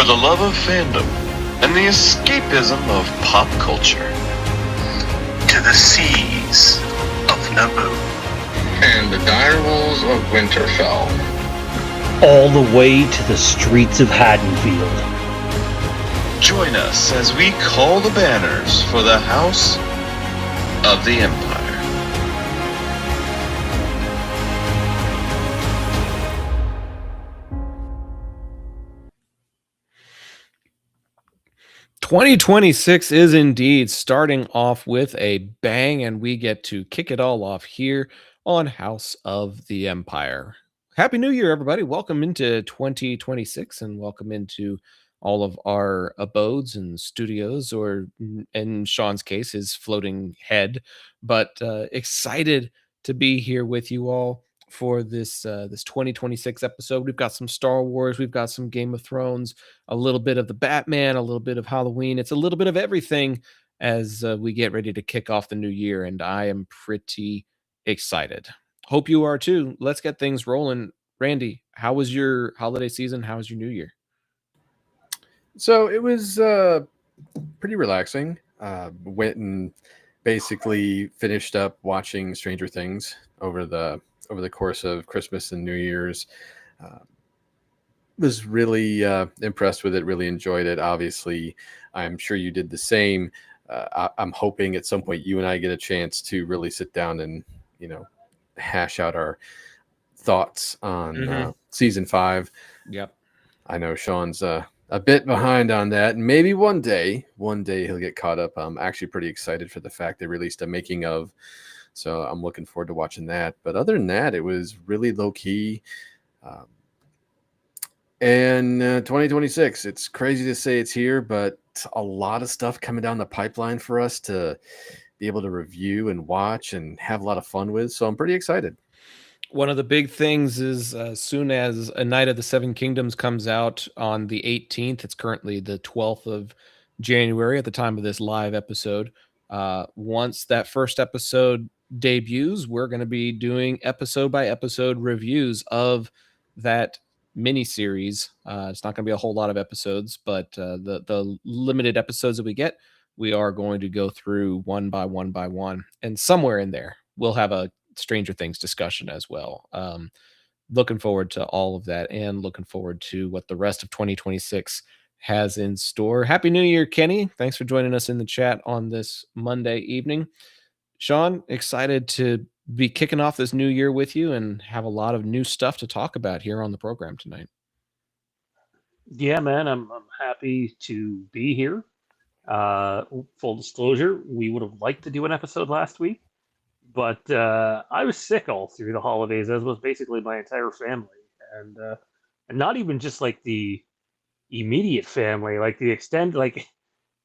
for the love of fandom and the escapism of pop culture. To the seas of Naboo. And the direwolves of Winterfell. All the way to the streets of Haddonfield. Join us as we call the banners for the House of the Empire. "2026 is indeed starting off with a bang, and we get to kick it all off here on House of the Empire. Happy New Year, everybody. Welcome into 2026 and welcome into all of our abodes and studios, or in Sean's case, his floating head. But excited to be here with you all for this 2026 episode. We've got some Star Wars, we've got some Game of Thrones, a little bit of the Batman, a little bit of Halloween. It's a little bit of everything as we get ready to kick off the new year, and I am pretty excited. Hope you are too. Let's get things rolling. Randy, how was your holiday season? How was your new year? So it was pretty relaxing. Went and basically finished up watching Stranger Things over the course of Christmas and New Year's. Was really impressed with it. Really enjoyed it. Obviously, I'm sure you did the same. I'm hoping at some point you and I get a chance to really sit down and hash out our thoughts on season 5. Yep. I know Sean's a bit behind on that, and maybe one day he'll get caught up. I'm actually pretty excited for the fact they released a making of, so I'm looking forward to watching that. But other than that, it was really low key. And 2026, it's crazy to say it's here, but a lot of stuff coming down the pipeline for us to be able to review and watch and have a lot of fun with. So I'm pretty excited. One of the big things is as soon as A Knight of the Seven Kingdoms comes out on the 18th, it's currently the 12th of January at the time of this live episode. Once that first episode debuts, we're going to be doing episode by episode reviews of that mini series. It's not going to be a whole lot of episodes, but the limited episodes that we get, we are going to go through one by one, and somewhere in there we'll have a Stranger Things discussion as well. Looking forward to all of that, and looking forward to what the rest of 2026 has in store. Happy New Year, Kenny. Thanks for joining us in the chat on this Monday evening. Sean, excited to be kicking off this new year with you and have a lot of new stuff to talk about here on the program tonight. Yeah, man, I'm happy to be here. Full disclosure, we would have liked to do an episode last week, but I was sick all through the holidays, as was basically my entire family, and not even just like the immediate family, like the extended, like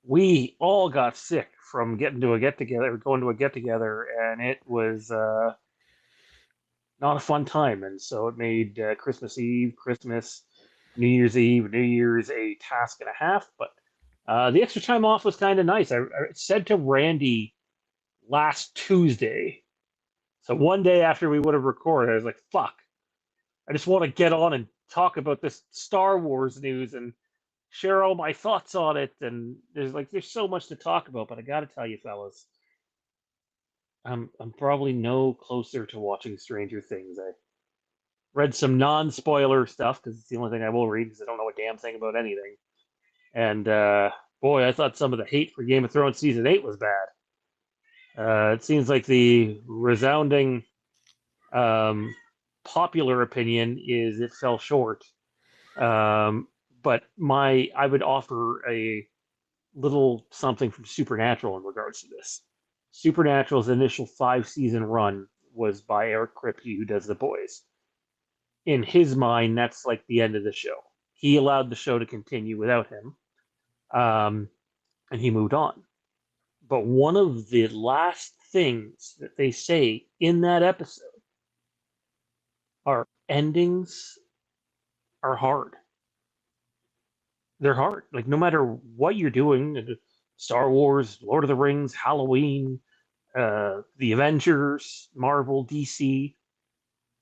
we all got sick from going to a get together, and it was not a fun time, and so it made Christmas Eve, Christmas, New Year's Eve, New Year's a task and a half. But the extra time off was kind of nice. I said to Randy last Tuesday, so one day after we would have recorded, I was like, fuck, I just want to get on and talk about this Star Wars news and share all my thoughts on it. And there's so much to talk about, but I got to tell you, fellas, I'm probably no closer to watching Stranger Things. I read some non-spoiler stuff because it's the only thing I will read because I don't know a damn thing about anything. And boy, I thought some of the hate for Game of Thrones season 8 was bad. It seems like the resounding popular opinion is it fell short. But I would offer a little something from Supernatural in regards to this. Supernatural's initial 5-season run was by Eric Kripke, who does The Boys. In his mind, that's like the end of the show. He allowed the show to continue without him, and he moved on. But one of the last things that they say in that episode are endings are hard. They're hard. Like, no matter what you're doing, Star Wars, Lord of the Rings, Halloween, the Avengers, Marvel, DC,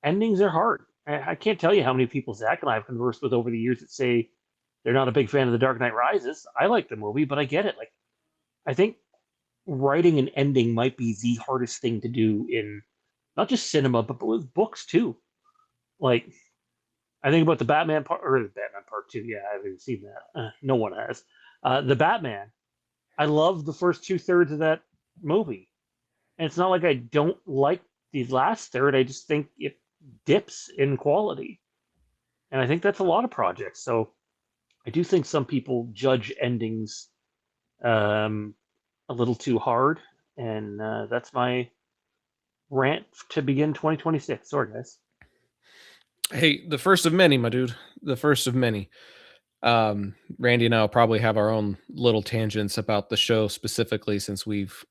endings are hard. I can't tell you how many people Zach and I have conversed with over the years that say they're not a big fan of The Dark Knight Rises. I like the movie, but I get it. Like, I think writing an ending might be the hardest thing to do in not just cinema, but with books too. Like, I think about the Batman part, or the Batman Part 2. Yeah, I haven't seen that. No one has. The Batman. I love the first 2/3 of that movie. And it's not like I don't like the last third. I just think it dips in quality. And I think that's a lot of projects. So I do think some people judge endings a little too hard. And that's my rant to begin 2026. Sorry, guys. Hey, the first of many, my dude. The first of many. Randy and I will probably have our own little tangents about the show specifically, since we've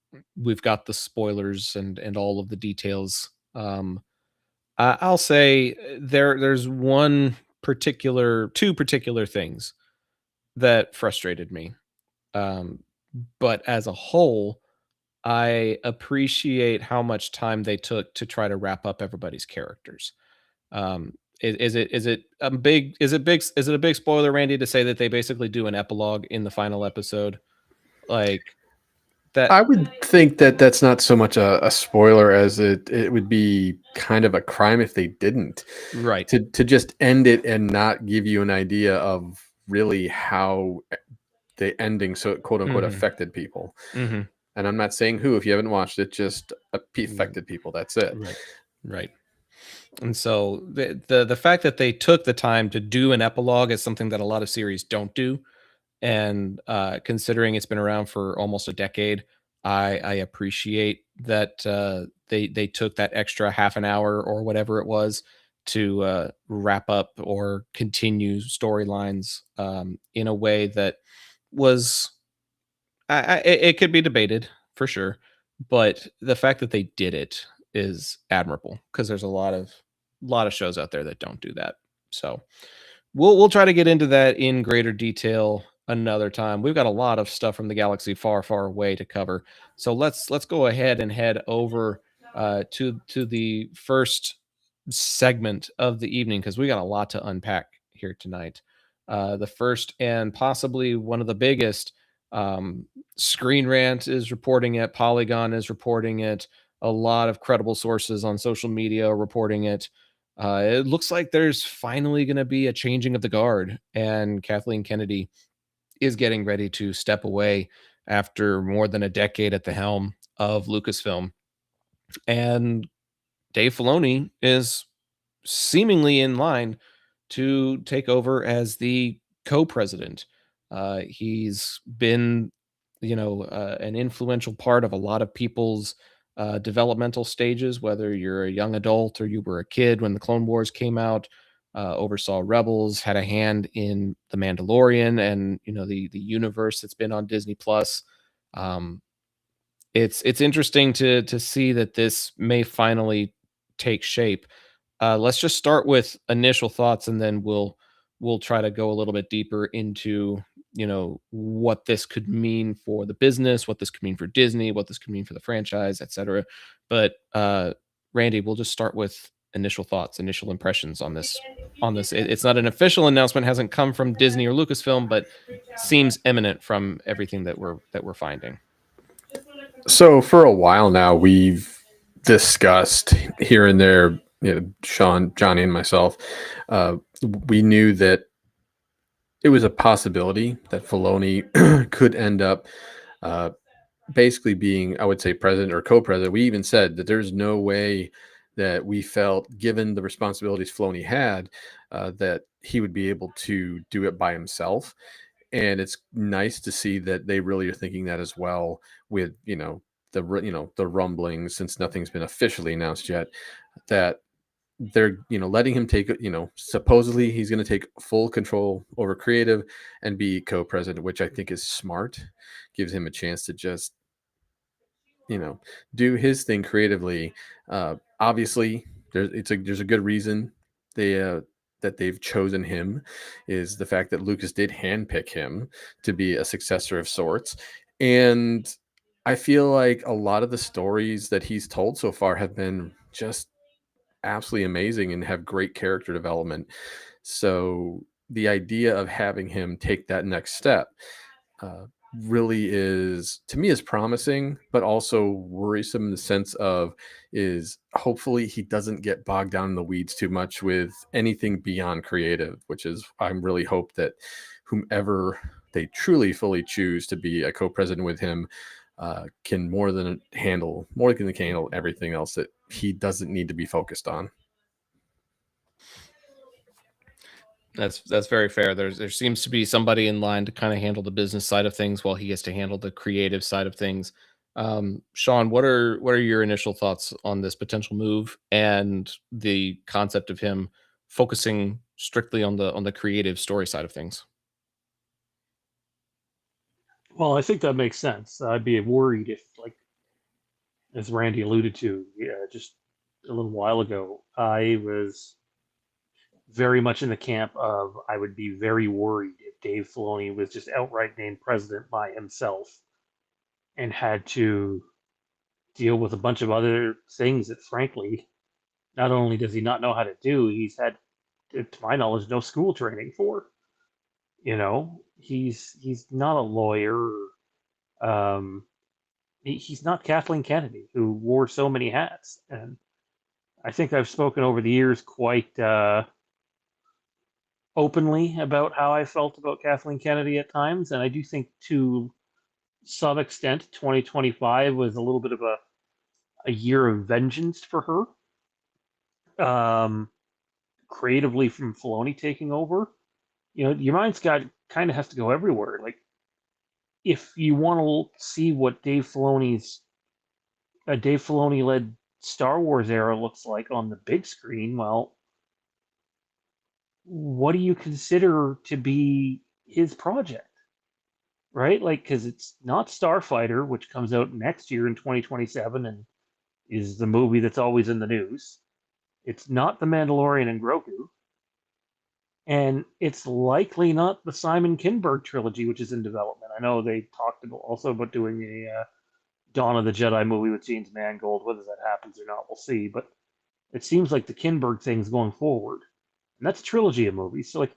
got the spoilers and all of the details. I'll say there's two particular things that frustrated me. But as a whole, I appreciate how much time they took to try to wrap up everybody's characters. Is it a big spoiler, Randy, to say that they basically do an epilogue in the final episode, like that? I would think that that's not so much a spoiler as it would be kind of a crime if they didn't. Right. To just end it and not give you an idea of really how the ending, so quote unquote, affected people. And I'm not saying who, if you haven't watched it, just affected people. That's it. Right. And so the fact that they took the time to do an epilogue is something that a lot of series don't do. And considering it's been around for almost a decade, I appreciate that they took that extra half an hour or whatever it was to wrap up or continue storylines in a way that was, it could be debated for sure, but the fact that they did it is admirable, because there's a lot of shows out there that don't do that. So we'll try to get into that in greater detail another time. We've got a lot of stuff from the galaxy far, far away to cover. So let's go ahead and head over to the first segment of the evening, because we got a lot to unpack here tonight. The first and possibly one of the biggest, Screen Rant is reporting it, Polygon is reporting it, a lot of credible sources on social media are reporting it. It looks like there's finally going to be a changing of the guard, and Kathleen Kennedy is getting ready to step away after more than a decade at the helm of Lucasfilm. And Dave Filoni is seemingly in line to take over as the co-president. He's been, an influential part of a lot of people's developmental stages, whether you're a young adult or you were a kid when the Clone Wars came out, oversaw Rebels, had a hand in The Mandalorian and, the universe that's been on Disney Plus. It's interesting to see that this may finally take shape. Let's just start with initial thoughts, and then we'll try to go a little bit deeper into, what this could mean for the business, what this could mean for Disney, what this could mean for the franchise, etc. But Randy, we'll just start with initial thoughts, initial impressions on this. It's not an official announcement, hasn't come from Disney or Lucasfilm, but seems imminent from everything that we're finding. So for a while now, we've discussed here and there, Sean, Johnny, and myself, we knew that it was a possibility that Filoni could end up basically being, I would say, president or co-president. We even said that there's no way that we felt, given the responsibilities Filoni had, that he would be able to do it by himself. And it's nice to see that they really are thinking that as well, with the rumblings, since nothing's been officially announced yet, that they're letting him take, supposedly he's going to take full control over creative and be co-president, which I think is smart. Gives him a chance to just do his thing creatively. Obviously there's a good reason that they've chosen him, is the fact that Lucas did handpick him to be a successor of sorts. And I feel like a lot of the stories that he's told so far have been just absolutely amazing and have great character development. So the idea of having him take that next step uh, really is, to me, is promising, but also worrisome in the sense of, is hopefully he doesn't get bogged down in the weeds too much with anything beyond creative, which is, I'm really hope that whomever they truly fully choose to be a co-president with him can more than handle everything else that he doesn't need to be focused on. That's very fair. There seems to be somebody in line to kind of handle the business side of things while he gets to handle the creative side of things. Sean, what are your initial thoughts on this potential move and the concept of him focusing strictly on the creative story side of things? Well, I think that makes sense. I'd be worried if, like, as Randy alluded to, just a little while ago, I was very much in the camp of I would be very worried if Dave Filoni was just outright named president by himself and had to deal with a bunch of other things that, frankly, not only does he not know how to do, he's had, to my knowledge, no school training for. He's not a lawyer. Um, he's not Kathleen Kennedy, who wore so many hats. And I think I've spoken over the years quite openly about how I felt about Kathleen Kennedy at times, and I do think to some extent 2025 was a little bit of a year of vengeance for her. Creatively from Filoni taking over, your mind's got kind of has to go everywhere. Like, if you want to see what Dave Filoni led Star Wars era looks like on the big screen, well, what do you consider to be his project, right? Like, because it's not Starfighter, which comes out next year in 2027 and is the movie that's always in the news. It's not The Mandalorian and Grogu. And it's likely not the Simon Kinberg trilogy, which is in development. I know they talked also about doing a Dawn of the Jedi movie with James Mangold. Whether that happens or not, we'll see. But it seems like the Kinberg thing's going forward. And that's a trilogy of movies. So, like,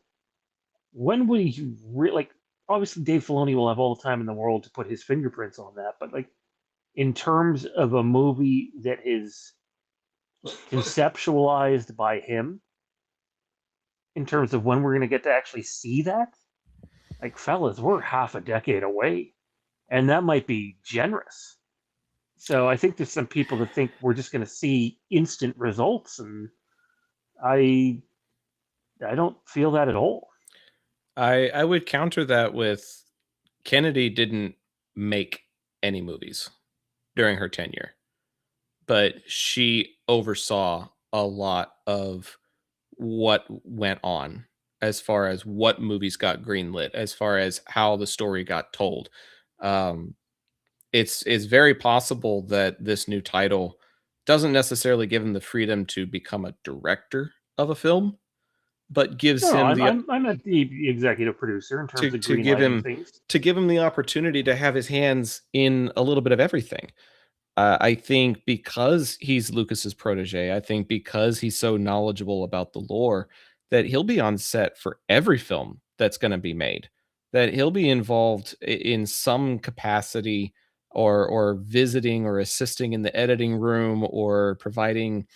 when would he like? Obviously, Dave Filoni will have all the time in the world to put his fingerprints on that. But, like, in terms of a movie that is conceptualized by him, in terms of when we're going to get to actually see that, like, fellas, we're half a decade away, and that might be generous. So I think there's some people that think we're just going to see instant results, and I don't feel that at all. I would counter that with Kennedy didn't make any movies during her tenure, but she oversaw a lot of what went on as far as what movies got greenlit, as far as how the story got told. Um, it's very possible that this new title doesn't necessarily give him the freedom to become a director of a film, but gives No, him I'm not the executive producer in terms of to give greenlighting him things. to give him the opportunity to have his hands in a little bit of everything. I think because he's Lucas's protege, I think because he's so knowledgeable about the lore, that he'll be on set for every film that's going to be made. That he'll be involved in some capacity, or visiting or assisting in the editing room, or providing,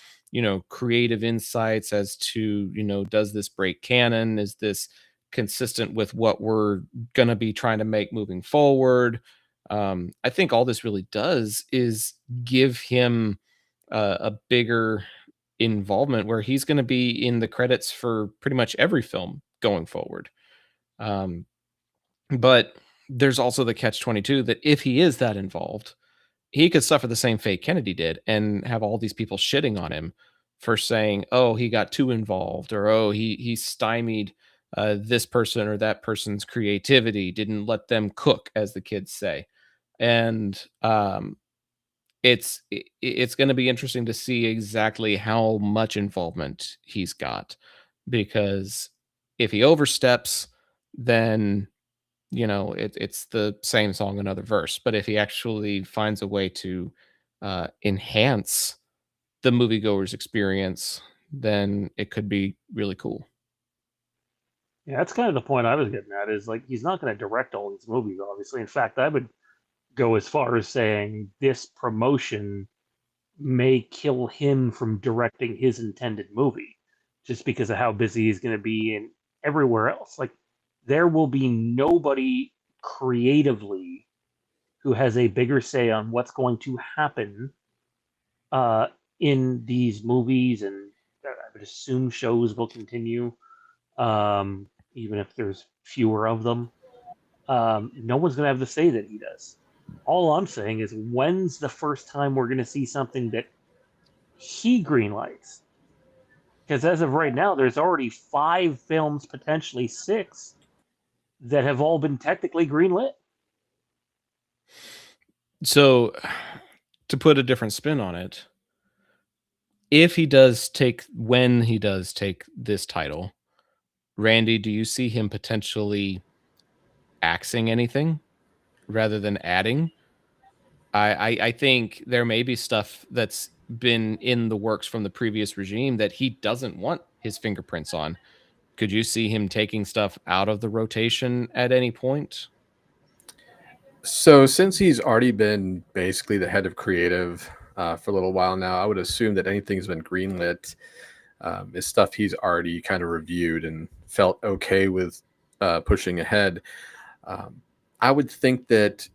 creative insights as to, does this break canon? Is this consistent with what we're going to be trying to make moving forward? I think all this really does is give him a bigger involvement where he's going to be in the credits for pretty much every film going forward. Um, but there's also the catch 22 that if he is that involved, he could suffer the same fate Kennedy did and have all these people shitting on him for saying, "Oh, he got too involved," or "Oh, he stymied this person or that person's creativity, didn't let them cook," as the kids say. And it's going to be interesting to see exactly how much involvement he's got, because if he oversteps, then it's the same song, another verse. But if he actually finds a way to enhance the moviegoer's experience, then it could be really cool. Yeah, that's kind of the point I was getting at. Is like he's not going to direct all these movies, obviously. In fact, I would go as far as saying this promotion may kill him from directing his intended movie, just because of how busy he's going to be in everywhere else. Like there will be nobody creatively who has a bigger say on what's going to happen uh, in these movies, and I would assume shows will continue, even if there's fewer of them. No one's going to have the say that he does. All I'm saying is, when's the first time we're going to see something that he greenlights? Because as of right now, there's already 5 films, potentially 6, that have all been technically greenlit. So, to put a different spin on it, if he does take, when he does take this title, Randy, do you see him potentially axing anything rather than adding? I think there may be stuff that's been in the works from the previous regime that he doesn't want his fingerprints on. Could you see him taking stuff out of the rotation at any point? So since he's already been basically the head of creative for a little while now, I would assume that anything's been greenlit is stuff he's already kind of reviewed and felt okay with pushing ahead. I would think that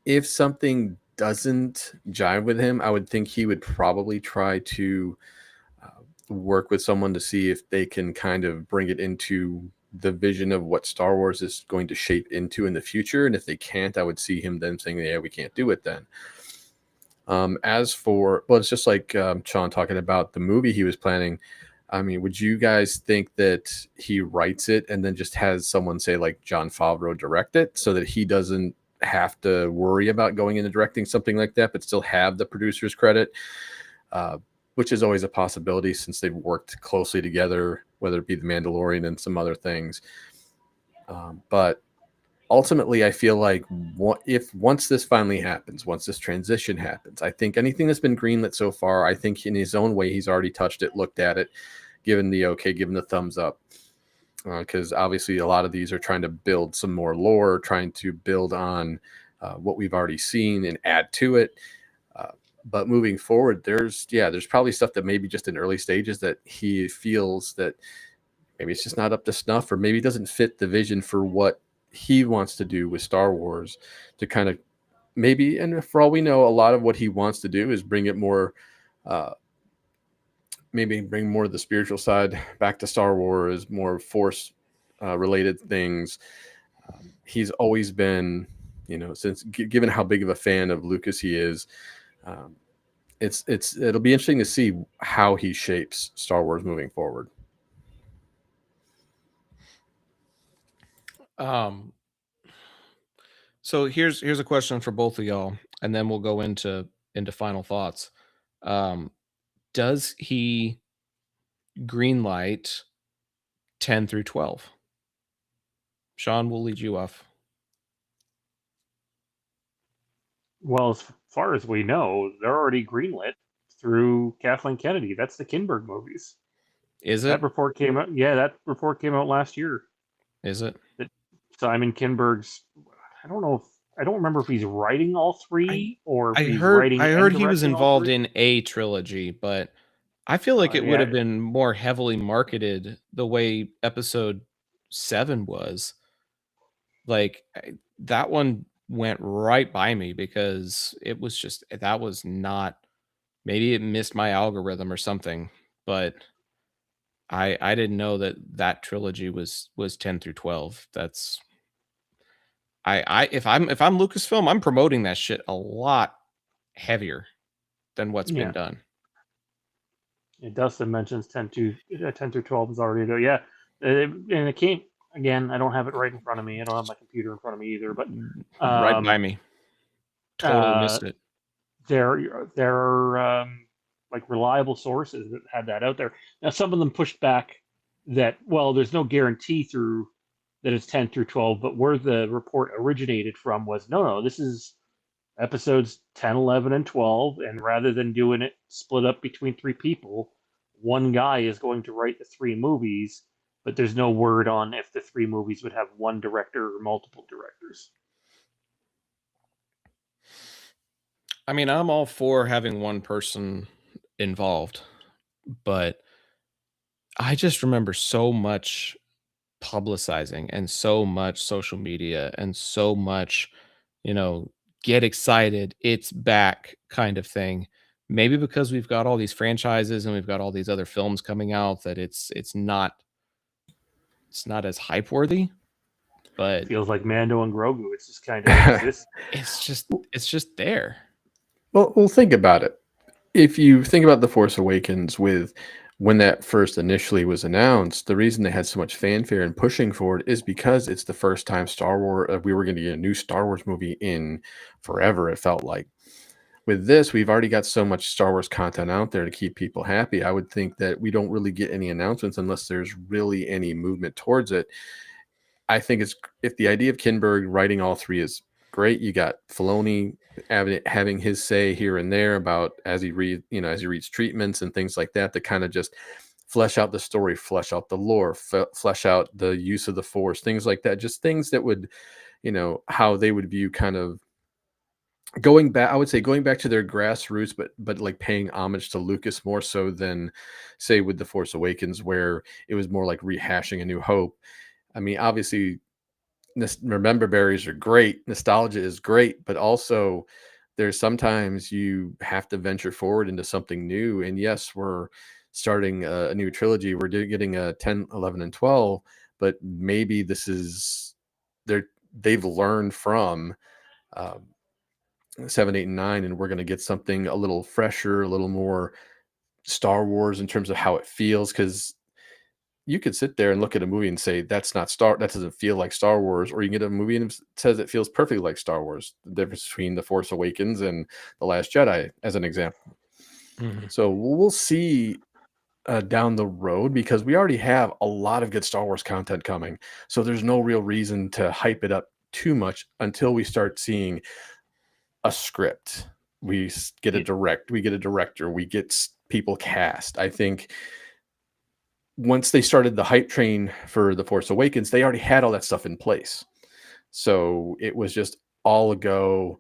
if something doesn't jive with him, I would think he would probably try to work with someone to see if they can kind of bring it into the vision of what Star Wars is going to shape into in the future. And if they can't, I would see him then saying, yeah, we can't do it then. As for, well, it's just like Sean talking about the movie he was planning. I mean, would you guys think that he writes it and then just has someone say like Jon Favreau direct it so that he doesn't have to worry about going into directing something like that, but still have the producer's credit, which is always a possibility since they've worked closely together, whether it be The Mandalorian and some other things. But ultimately, I feel like if once this finally happens, once this transition happens, I think anything that's been greenlit so far, I think in his own way, he's already touched it, looked at it, given the okay, given the thumbs up. Because obviously a lot of these are trying to build some more lore, trying to build on what we've already seen and add to it. But moving forward, there's probably stuff that maybe just in early stages that he feels that maybe it's just not up to snuff, or maybe it doesn't fit the vision for what he wants to do with Star Wars to kind of maybe, and for all we know, a lot of what he wants to do is bring it more, maybe bring more of the spiritual side back to Star Wars, more Force related things. He's always been, since given how big of a fan of Lucas he is, it'll be interesting to see how he shapes Star Wars moving forward. So here's a question for both of y'all, and then we'll go into final thoughts. Does he greenlight 10 through 12? Sean, we'll lead you off. Well, as far as we know, they're already greenlit through Kathleen Kennedy. That's the Kinberg movies. Is it? That report came out. Yeah, that report came out last year. Is it? That Simon Kinberg's. I don't remember if he's writing all 3 or if he's writing. I heard he was directing all involved 3. in a trilogy, but I feel like it would have been more heavily marketed the way Episode 7 was. Like that one went right by me because it was just, that was not, maybe it missed my algorithm or something, but I didn't know that trilogy was 10 through 12. That's if I'm Lucasfilm, I'm promoting that shit a lot heavier than what's been done. Dustin mentions 10 through 12 is already there. Yeah, and it came again. I don't have it right in front of me. I don't have my computer in front of me either. But right by me, totally missed it. There are like reliable sources that had that out there. Now some of them pushed back that, well, there's no guarantee through that it's 10 through 12, but where the report originated from was no, this is episodes 10, 11, and 12, and rather than doing it split up between 3 people, one guy is going to write the 3 movies, but there's no word on if the 3 movies would have one director or multiple directors. I mean, I'm all for having one person involved, but I just remember so much publicizing and so much social media and so much, you know, get excited, it's back kind of thing. Maybe because we've got all these franchises and we've got all these other films coming out that it's not as hype worthy, but Feels like Mando and Grogu. It's just kind of exists. it's just there. Well, think about it. If you think about The Force Awakens, with when that first initially was announced, the reason they had so much fanfare and pushing for it is because it's the first time Star Wars we were going to get a new Star Wars movie in forever. It felt like. With this, we've already got so much Star Wars content out there to keep people happy. I would think that we don't really get any announcements unless there's really any movement towards it. I think if the idea of Kinberg writing all 3 is great. You got Filoni having his say here and there about as he reads treatments and things like that kind of just flesh out the story, flesh out the lore, flesh out the use of the Force, things like that. Just things that would, how they would view kind of going back. I would say going back to their grassroots, but like paying homage to Lucas more so than say with The Force Awakens, where it was more like rehashing A New Hope. I mean, obviously, remember berries are great, nostalgia is great, but also there's sometimes you have to venture forward into something new. And yes, we're starting a new trilogy. We're getting a 10, 11, and 12, but maybe this is they've learned from 7, 8, and 9, and we're going to get something a little fresher, a little more Star Wars in terms of how it feels. Because you could sit there and look at a movie and say that doesn't feel like Star Wars, or you can get a movie and it says it feels perfectly like Star Wars. The difference between The Force Awakens and The Last Jedi, as an example. Mhm. So we'll see down the road, because we already have a lot of good Star Wars content coming. So there's no real reason to hype it up too much until we start seeing a script. We get a director, we get people cast. I think once they started the hype train for The Force Awakens, they already had all that stuff in place. So it was just all a go,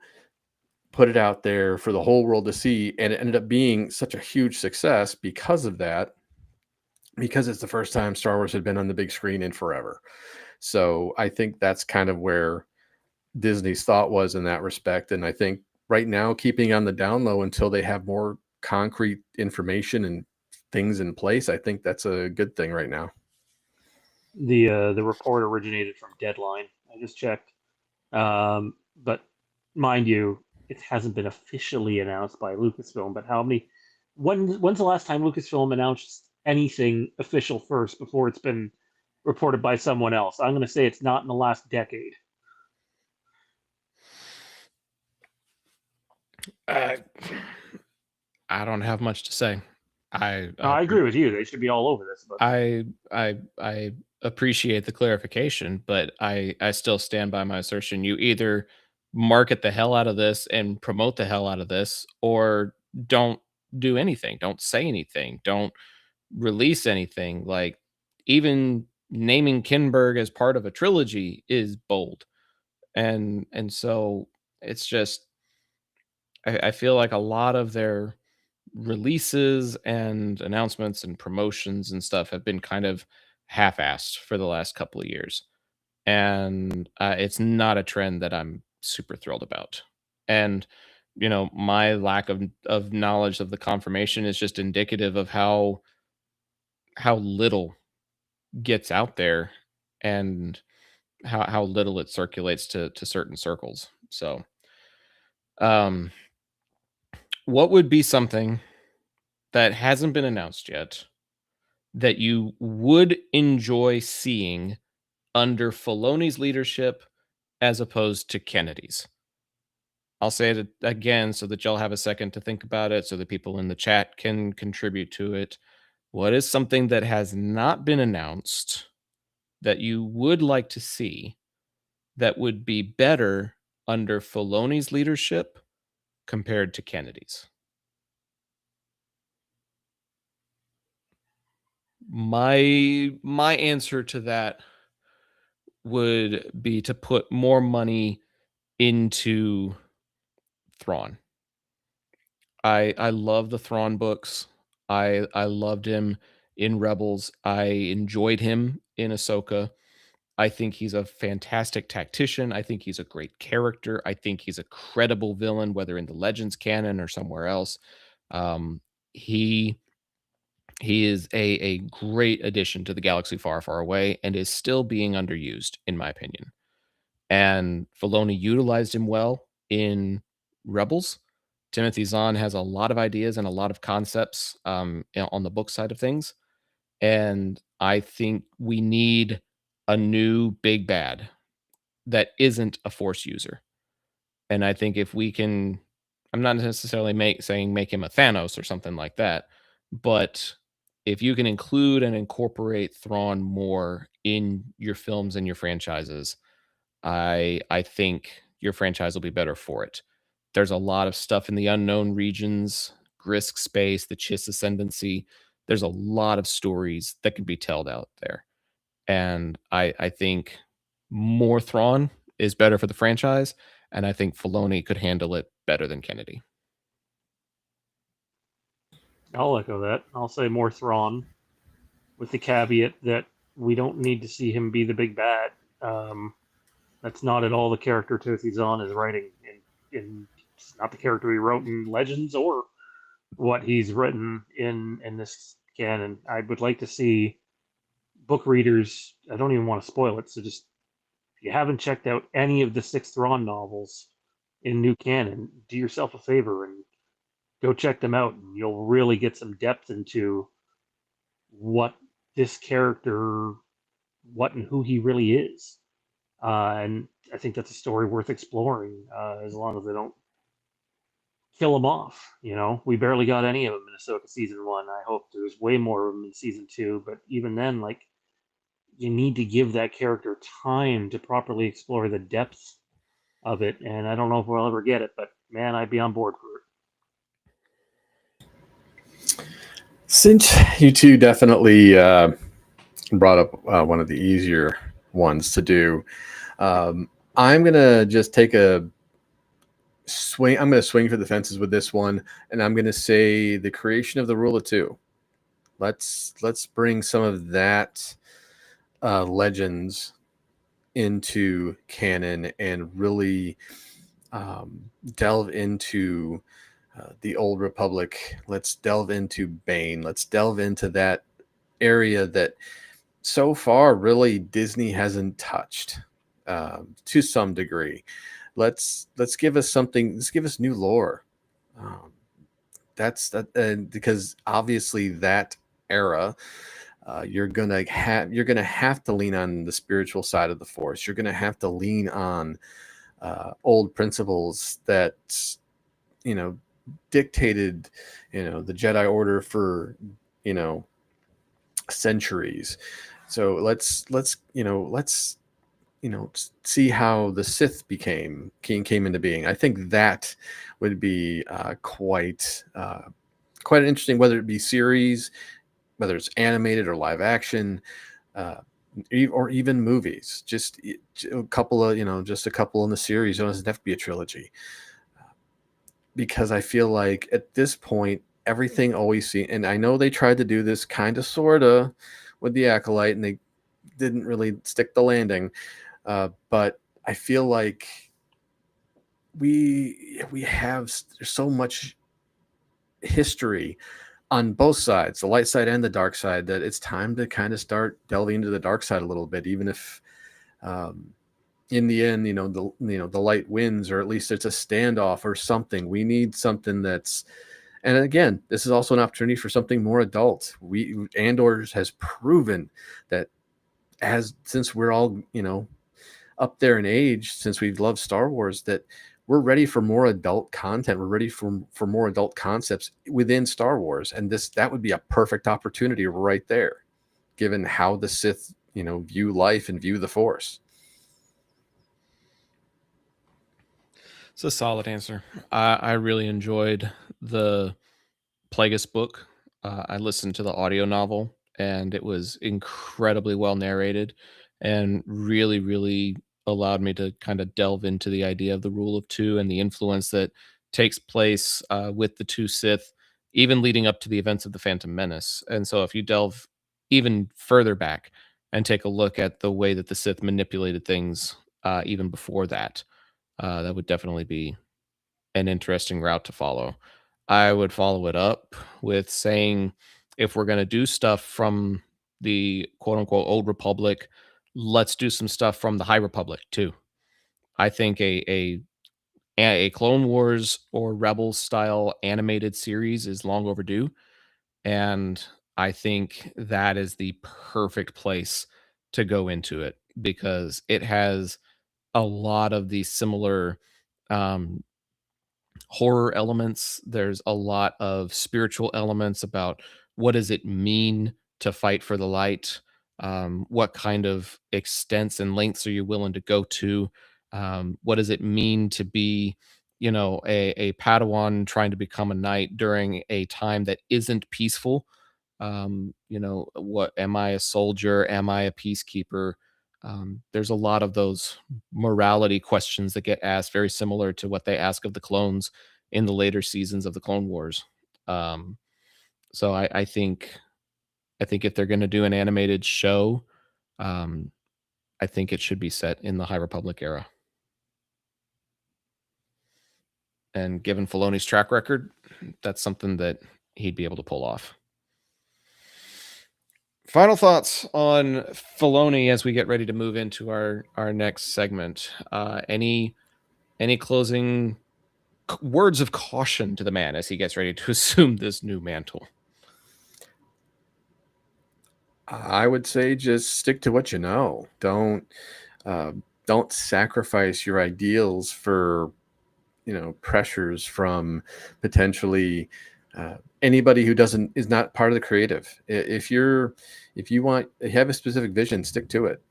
put it out there for the whole world to see. And it ended up being such a huge success because of that, because it's the first time Star Wars had been on the big screen in forever. So I think that's kind of where Disney's thought was in that respect. And I think right now, keeping on the down low until they have more concrete information and things in place, I think that's a good thing right now. The report originated from Deadline. I just checked, but mind you, it hasn't been officially announced by Lucasfilm. But when's the last time Lucasfilm announced anything official first before it's been reported by someone else? I'm going to say it's not in the last decade. I don't have much to say. I agree with you. They should be all over this. But I appreciate the clarification, but I still stand by my assertion. You either market the hell out of this and promote the hell out of this, or don't do anything. Don't say anything. Don't release anything. Like, even naming Kinberg as part of a trilogy is bold. And so it's just, I feel like a lot of their releases and announcements and promotions and stuff have been kind of half-assed for the last couple of years, and it's not a trend that I'm super thrilled about. And my lack of knowledge of the confirmation is just indicative of how little gets out there, and how little it circulates to certain circles. So um what would be something that hasn't been announced yet that you would enjoy seeing under Filoni's leadership as opposed to Kennedy's? I'll say it again so that y'all have a second to think about it, so that people in the chat can contribute to it. What is something that has not been announced that you would like to see that would be better under Filoni's leadership compared to Kennedy's? My answer to that would be to put more money into Thrawn. I love the Thrawn books. I loved him in Rebels. I enjoyed him in Ahsoka. I think he's a fantastic tactician. I think he's a great character. I think he's a credible villain, whether in the Legends canon or somewhere else. Um, he he is a great addition to the galaxy far, far away, and is still being underused, in my opinion. And Filoni utilized him well in Rebels. Timothy Zahn has a lot of ideas and a lot of concepts on the book side of things, and I think we need a new big bad that isn't a Force user. And I think if we can, I'm not necessarily saying make him a Thanos or something like that, but if you can include and incorporate Thrawn more in your films and your franchises, I think your franchise will be better for it. There's a lot of stuff in the unknown regions, Grisk space, the Chiss ascendancy. There's a lot of stories that can be told out there. And I think more Thrawn is better for the franchise, and I think Filoni could handle it better than Kennedy. I'll echo that. I'll say more Thrawn, with the caveat that we don't need to see him be the big bad. That's not at all the character Timothy Zahn is writing. It's not the character he wrote in Legends or what he's written in this canon. I would like to see book readers. I don't even want to spoil it, so just if you haven't checked out any of the 6 Thrawn novels in new canon, do yourself a favor and go check them out, and you'll really get some depth into what this character, what and who he really is. And I think that's a story worth exploring, as long as they don't kill him off. We barely got any of them in Ahsoka season 1. I hope there's way more of them in season 2. But even then, like, you need to give that character time to properly explore the depth of it. And I don't know if we'll ever get it, but man, I'd be on board for it. Since you two definitely brought up one of the easier ones to do, I'm gonna just take a swing. I'm gonna swing for the fences with this one, and I'm gonna say the creation of the Rule of Two. Let's bring some of that Legends into canon and really delve into the Old Republic. Let's delve into Bane. Let's delve into that area that so far really Disney hasn't touched to some degree. Let's give us something. Let's give us new lore. That's that because obviously that era. You're gonna have to lean on the spiritual side of the Force. You're gonna have to lean on old principles that dictated the Jedi Order for centuries. So let's see how the Sith came into being. I think that would be quite interesting, whether it be series, whether it's animated or live action, or even movies. Just a couple of just a couple in the series. It doesn't have to be a trilogy, because I feel like at this point everything always seems. And I know they tried to do this kind of sorta with the Acolyte, and they didn't really stick the landing. But I feel like we have so much history on both sides, the light side and the dark side, that it's time to kind of start delving into the dark side a little bit, even if in the end, the light wins, or at least it's a standoff or something. We need something that's, and again, this is also an opportunity for something more adult. Andor has proven that since we're all, up there in age, since we've loved Star Wars, that we're ready for more adult content. We're ready for more adult concepts within Star Wars. And that would be a perfect opportunity right there, given how the Sith, view life and view the Force. It's a solid answer. I really enjoyed the Plagueis book. I listened to the audio novel. and it was incredibly well narrated and really, really allowed me to kind of delve into the idea of the rule of two and the influence that takes place with the two Sith, even leading up to the events of the Phantom Menace. And so, if you delve even further back and take a look at the way that the Sith manipulated things even before that, that would definitely be an interesting route to follow. I would follow it up with saying if we're going to do stuff from the quote unquote old republic, let's do some stuff from the high republic too. I think a Clone Wars or Rebels style animated series is long overdue, and I think that is the perfect place to go into it because it has a lot of these similar um, horror elements. There's a lot of spiritual elements about what does it mean to fight for the light? What kind of extents and lengths are you willing to go to? What does it mean to be, a Padawan trying to become a knight during a time that isn't peaceful? What am I a soldier? Am I a peacekeeper? There's a lot of those morality questions that get asked, very similar to what they ask of the clones in the later seasons of the Clone Wars. Um, so I think if they're going to do an animated show, um, I think it should be set in the High Republic era. And given Filoni's track record, that's something that he'd be able to pull off. Final thoughts on Filoni as we get ready to move into our next segment. Any closing words of caution to the man as he gets ready to assume this new mantle? I would say just stick to what you know. Don't sacrifice your ideals for pressures from potentially anybody who is not part of the creative. If you have a specific vision, stick to it.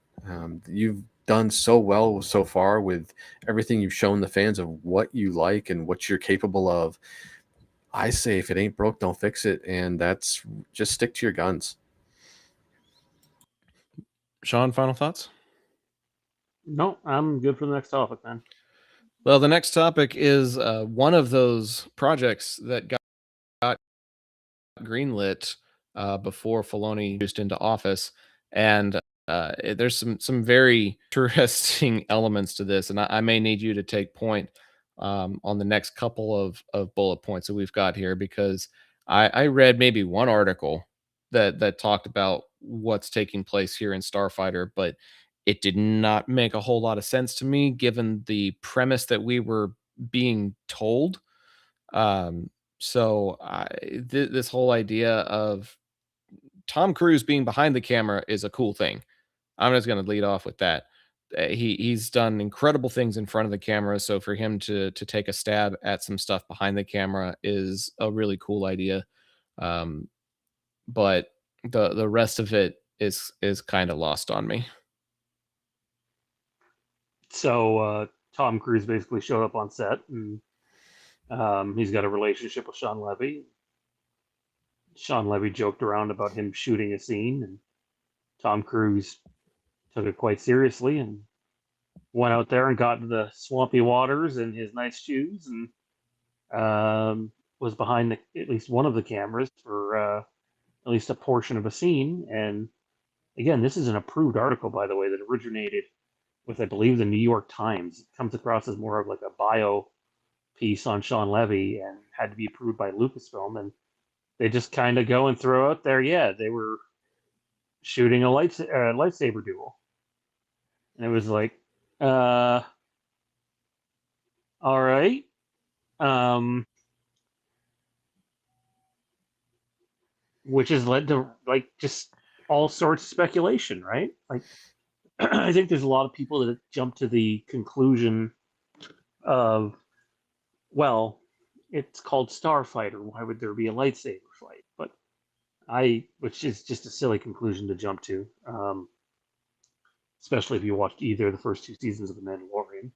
You've done so well so far with everything you've shown the fans of what you like and what you're capable of. I say if it ain't broke, don't fix it, and that's just stick to your guns. Sean, final thoughts? No, I'm good for the next topic, man. Well, the next topic is one of those projects that got greenlit before Filoni introduced into office, and there's some very interesting elements to this, and I may need you to take point on the next couple of bullet points that we've got here because I read maybe one article that talked about what's taking place here in Starfighter, but it did not make a whole lot of sense to me given the premise that we were being told. Um, this whole idea of Tom Cruise being behind the camera is a cool thing. I'm just going to lead off with that. He's done incredible things in front of the camera, so for him to take a stab at some stuff behind the camera is a really cool idea. But the rest of it is kind of lost on me. So Tom Cruise basically showed up on set, and he's got a relationship with Sean Levy. Sean Levy joked around about him shooting a scene, and Tom Cruise took it quite seriously and went out there and got into the swampy waters in his nice shoes and was behind at least one of the cameras for at least a portion of a scene. And again, this is an approved article, by the way, that originated with, I believe, the New York Times. It comes across as more of like a bio piece on Sean Levy and had to be approved by Lucasfilm. And they just kind of go and throw out there, yeah, they were shooting a lightsaber duel. And it was like, all right. Which has led to like just all sorts of speculation, right? Like, I think there's a lot of people that jump to the conclusion of, well, it's called Starfighter. Why would there be a lightsaber fight? But which is just a silly conclusion to jump to, especially if you watched either of the first two seasons of The Mandalorian.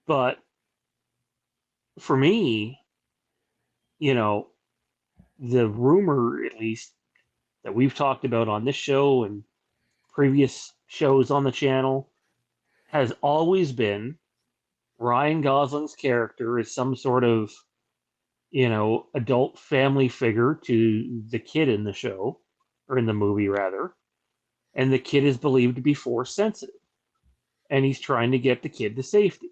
But for me, the rumor, at least, that we've talked about on this show and previous shows on the channel, has always been Ryan Gosling's character is some sort of, adult family figure to the kid in the show, or in the movie rather, and the kid is believed to be force sensitive, and he's trying to get the kid to safety.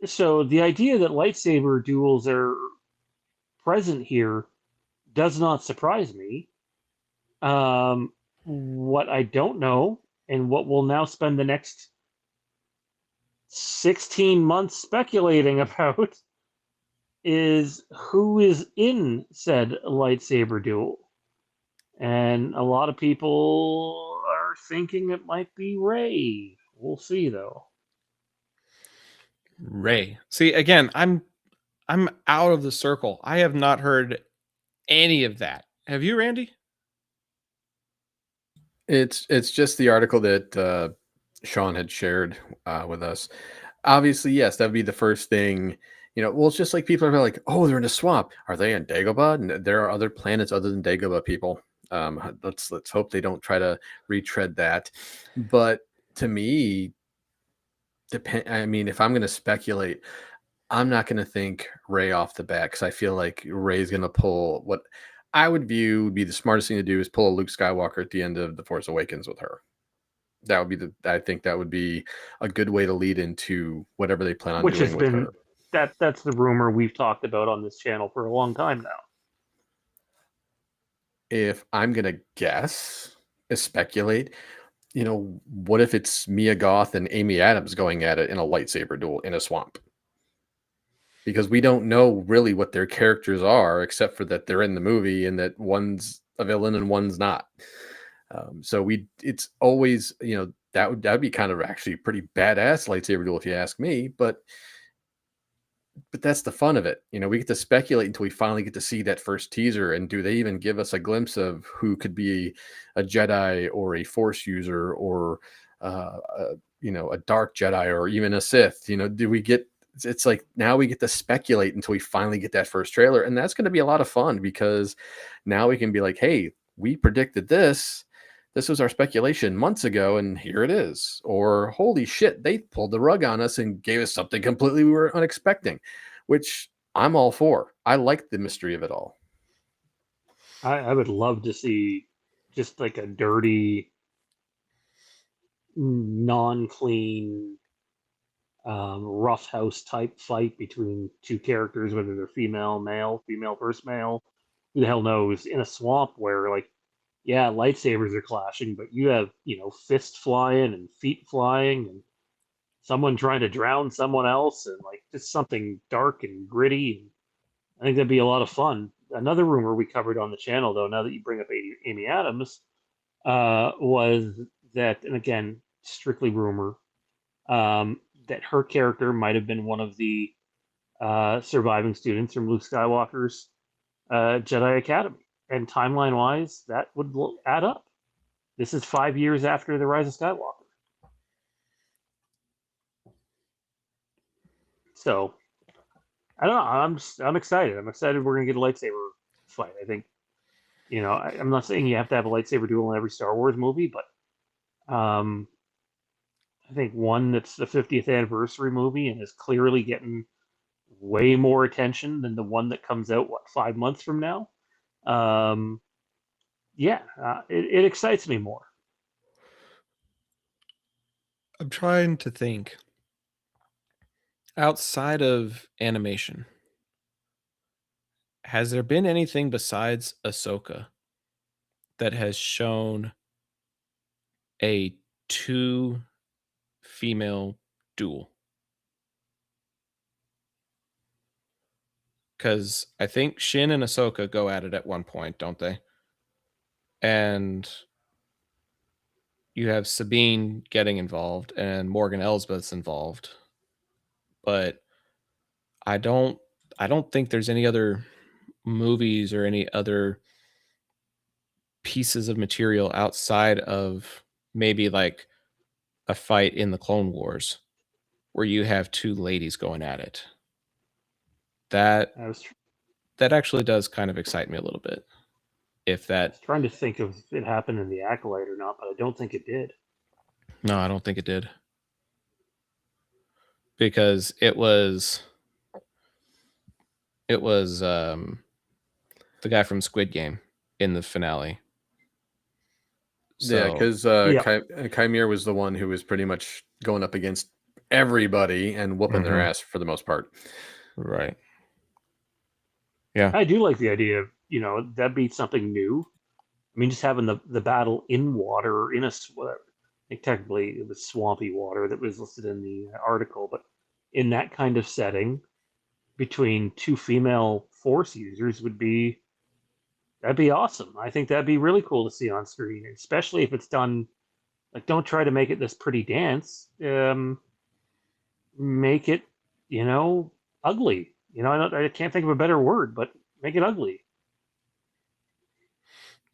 So the idea that lightsaber duels are present here does not surprise me. What I don't know, and what we'll now spend the next 16 months speculating about, is who is in said lightsaber duel. And a lot of people are thinking it might be Rey. We'll see, though. Rey. See, again, I'm out of the circle. I have not heard any of that. Have you, Randy? It's just the article that Sean had shared with us. Obviously, yes, that would be the first thing. Well, it's just like people are like, oh, they're in a swamp. Are they in Dagobah? And there are other planets other than Dagobah, people. Let's hope they don't try to retread that. But to me, if I'm going to speculate, I'm not going to think Rey off the bat, because I feel like Rey's going to pull what I would view would be the smartest thing to do, is pull a Luke Skywalker at the end of The Force Awakens with her. That would be I think that would be a good way to lead into whatever they plan on Which doing has with been her. that's the rumor we've talked about on this channel for a long time now. If I'm gonna guess, speculate, what if it's Mia Goth and Amy Adams going at it in a lightsaber duel in a swamp? Because we don't know really what their characters are, except for that they're in the movie and that one's a villain and one's not. So it's always, that'd be kind of actually a pretty badass lightsaber duel if you ask me, but that's the fun of it. We get to speculate until we finally get to see that first teaser. And do they even give us a glimpse of who could be a Jedi or a Force user, or a dark Jedi, or even a Sith? Do we get? It's like now we get to speculate until we finally get that first trailer, and that's going to be a lot of fun, because now we can be like, hey, we predicted this. This was our speculation months ago, and here it is. Or, holy shit, they pulled the rug on us and gave us something completely we were unexpecting, which I'm all for. I like the mystery of it all. I would love to see just like a dirty, non-clean, roughhouse type fight between two characters, whether they're female, male, female versus male. Who the hell knows? In a swamp where, like, yeah, lightsabers are clashing, but you have, fists flying and feet flying and someone trying to drown someone else, and like just something dark and gritty. And I think that'd be a lot of fun. Another rumor we covered on the channel, though, now that you bring up Amy Adams, was that, and again, strictly rumor, that her character might have been one of the surviving students from Luke Skywalker's Jedi Academy. And timeline-wise, that would add up. This is 5 years after the Rise of Skywalker. So, I don't know. I'm excited. I'm excited we're gonna get a lightsaber fight. I think, I'm not saying you have to have a lightsaber duel in every Star Wars movie, but I think one that's the 50th anniversary movie and is clearly getting way more attention than the one that comes out 5 months from now. It excites me more. I'm trying to think. Outside of animation, has there been anything besides Ahsoka that has shown a 2 female duel? Because I think Shin and Ahsoka go at it at one point, don't they? And you have Sabine getting involved and Morgan Elsbeth's involved. But I don't think there's any other movies or any other pieces of material outside of maybe like a fight in the Clone Wars where you have 2 ladies going at it. That I was that actually does kind of excite me a little bit. If I that, was trying to think if it happened in the Acolyte or not, but I don't think it did. no, I don't think it did, because it was the guy from Squid Game in the finale. Yeah, So, because Yeah. Chimere was the one who was pretty much going up against everybody and whooping their Mhm. ass for the most part. right. Yeah. I do like the idea of, that beats something new. I mean, just having the battle in water, in a, I think technically it was swampy water that was listed in the article, but in that kind of setting, between two female Force users that'd be awesome. I think that'd be really cool to see on screen, especially if it's done. Like, don't try to make it this pretty dance. Make it, ugly. I can't think of a better word, but make it ugly.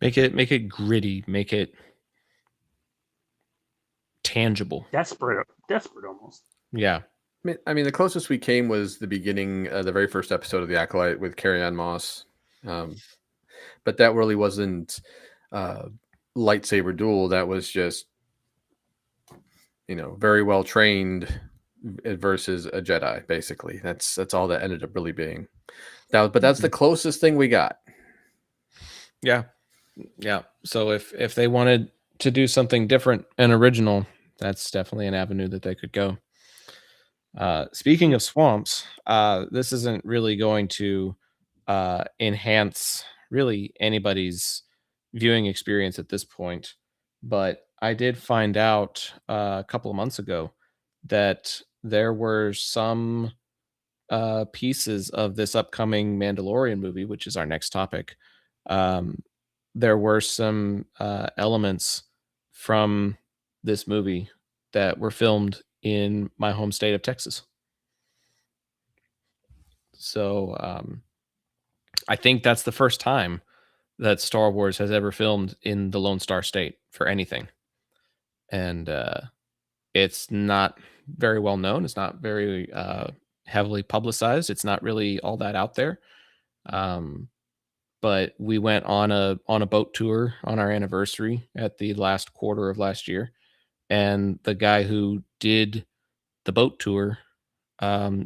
Make it gritty, make it tangible. Desperate almost. Yeah. I mean, the closest we came was the beginning, the very first episode of The Acolyte with Carrie-Anne Moss. But that really wasn't lightsaber duel. That was just, very well trained versus a Jedi, basically. That's all that ended up really being. But that's the closest thing we got. Yeah. Yeah. So if they wanted to do something different and original, that's definitely an avenue that they could go. Speaking of swamps, this isn't really going to enhance really anybody's viewing experience at this point, but I did find out a couple of months ago that there were some pieces of this upcoming Mandalorian movie, which is our next topic. There were some elements from this movie that were filmed in my home state of Texas. So I think that's the first time that Star Wars has ever filmed in the Lone Star State for anything. And it's not very well known. It's not very heavily publicized. It's not really all that out there. But we went on a boat tour on our anniversary at the last quarter of last year, and the guy who did the boat tour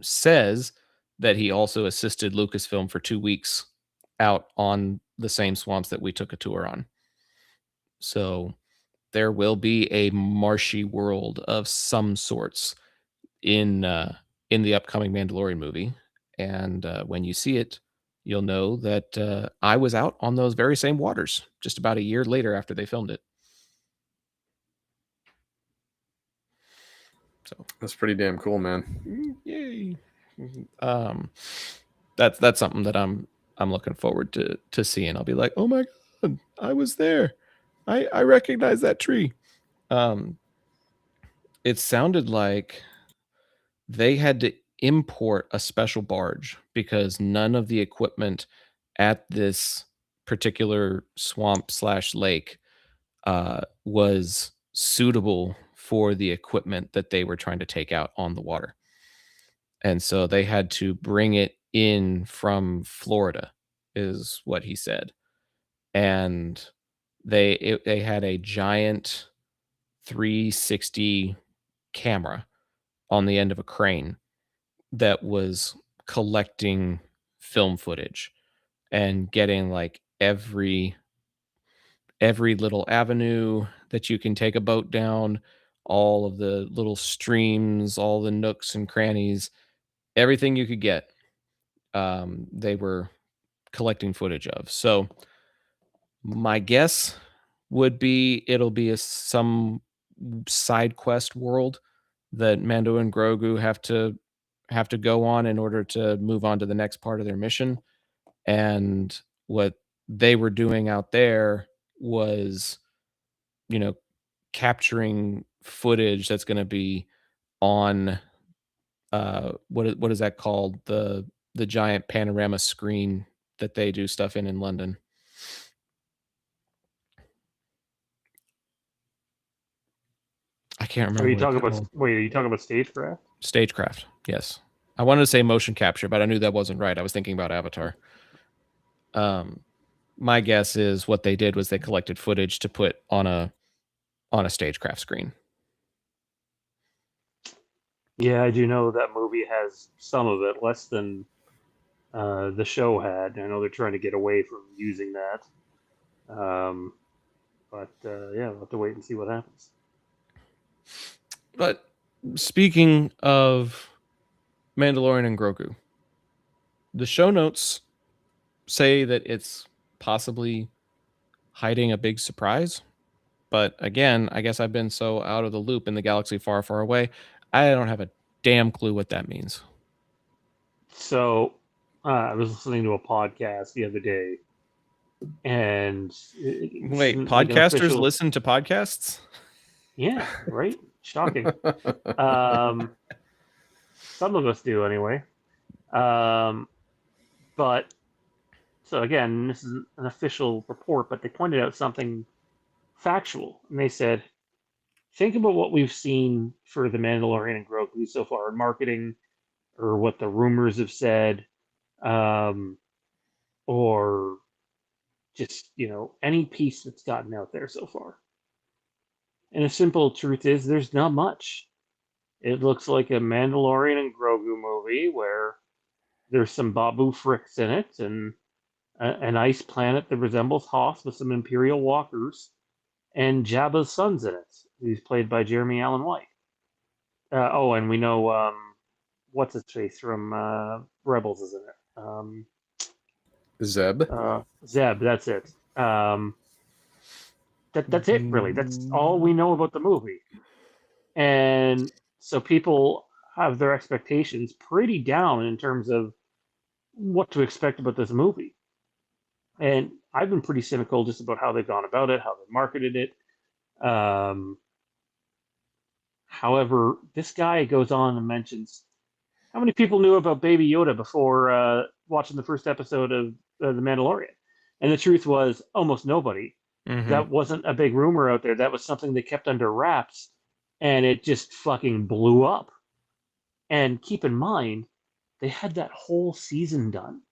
says that he also assisted Lucasfilm for 2 weeks out on the same swamps that we took a tour on. So there will be a marshy world of some sorts in the upcoming Mandalorian movie, and when you see it, you'll know that I was out on those very same waters just about a year later after they filmed it. So That's pretty damn cool, man. yay! That's something that I'm looking forward to seeing. I'll be like, oh my god, I was there. I recognize that tree. It sounded like they had to import a special barge because none of the equipment at this particular swamp / lake was suitable for the equipment that they were trying to take out on the water. And so they had to bring it in from Florida, is what he said. And they had a giant 360 camera on the end of a crane that was collecting film footage and getting like every little avenue that you can take a boat down, all of the little streams, all the nooks and crannies, everything you could get. They were collecting footage of. So my guess would be it'll be some side quest world that Mando and Grogu have to go on in order to move on to the next part of their mission. And what they were doing out there was, capturing footage that's going to be on what is that called, the giant panorama screen that they do stuff in London. I can't remember. Are you talking about stagecraft? Stagecraft? Yes. I wanted to say motion capture, but I knew that wasn't right. I was thinking about Avatar. My guess is what they did was they collected footage to put on a stagecraft screen. Yeah, I do know that movie has some of it, less than the show had. I know they're trying to get away from using that. But yeah, we'll have to wait and see what happens. But speaking of Mandalorian and Grogu, the show notes say that it's possibly hiding a big surprise. But again, I guess I've been so out of the loop in the galaxy far, far away, I don't have a damn clue what that means. So I was listening to a podcast the other day, and Wait, like an podcasters official- listen to podcasts? Yeah, right. Shocking. Some of us do anyway. But so again, this is an official report, but they pointed out something factual, and they said, think about what we've seen for the Mandalorian and Grogu so far in marketing, or what the rumors have said, or just any piece that's gotten out there so far. And the simple truth is, there's not much. It looks like a Mandalorian and Grogu movie where there's some Babu Fricks in it, and an ice planet that resembles Hoth with some Imperial walkers, and Jabba's son's in it, who's played by Jeremy Allen White. And we know what's his face from Rebels is in it. Zeb. Zeb, that's it. That's it, really. That's all we know about the movie. And so people have their expectations pretty down in terms of what to expect about this movie. And I've been pretty cynical just about how they've gone about it, how they marketed it. However, this guy goes on and mentions how many people knew about Baby Yoda before watching the first episode of The Mandalorian. And the truth was, almost nobody. Mm-hmm. That wasn't a big rumor out there. That was something they kept under wraps, and it just fucking blew up. And keep in mind, they had that whole season done.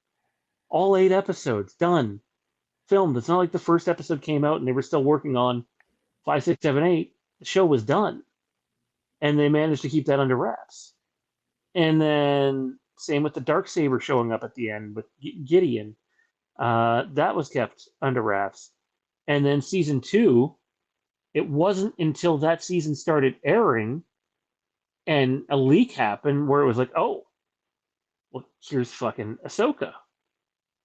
All 8 episodes done, filmed. It's not like the first episode came out and they were still working on 5, 6, 7, 8. The show was done. And they managed to keep that under wraps. And then same with the Darksaber showing up at the end with Gideon. That was kept under wraps. And then season 2, it wasn't until that season started airing and a leak happened where it was like, oh, well, here's fucking Ahsoka.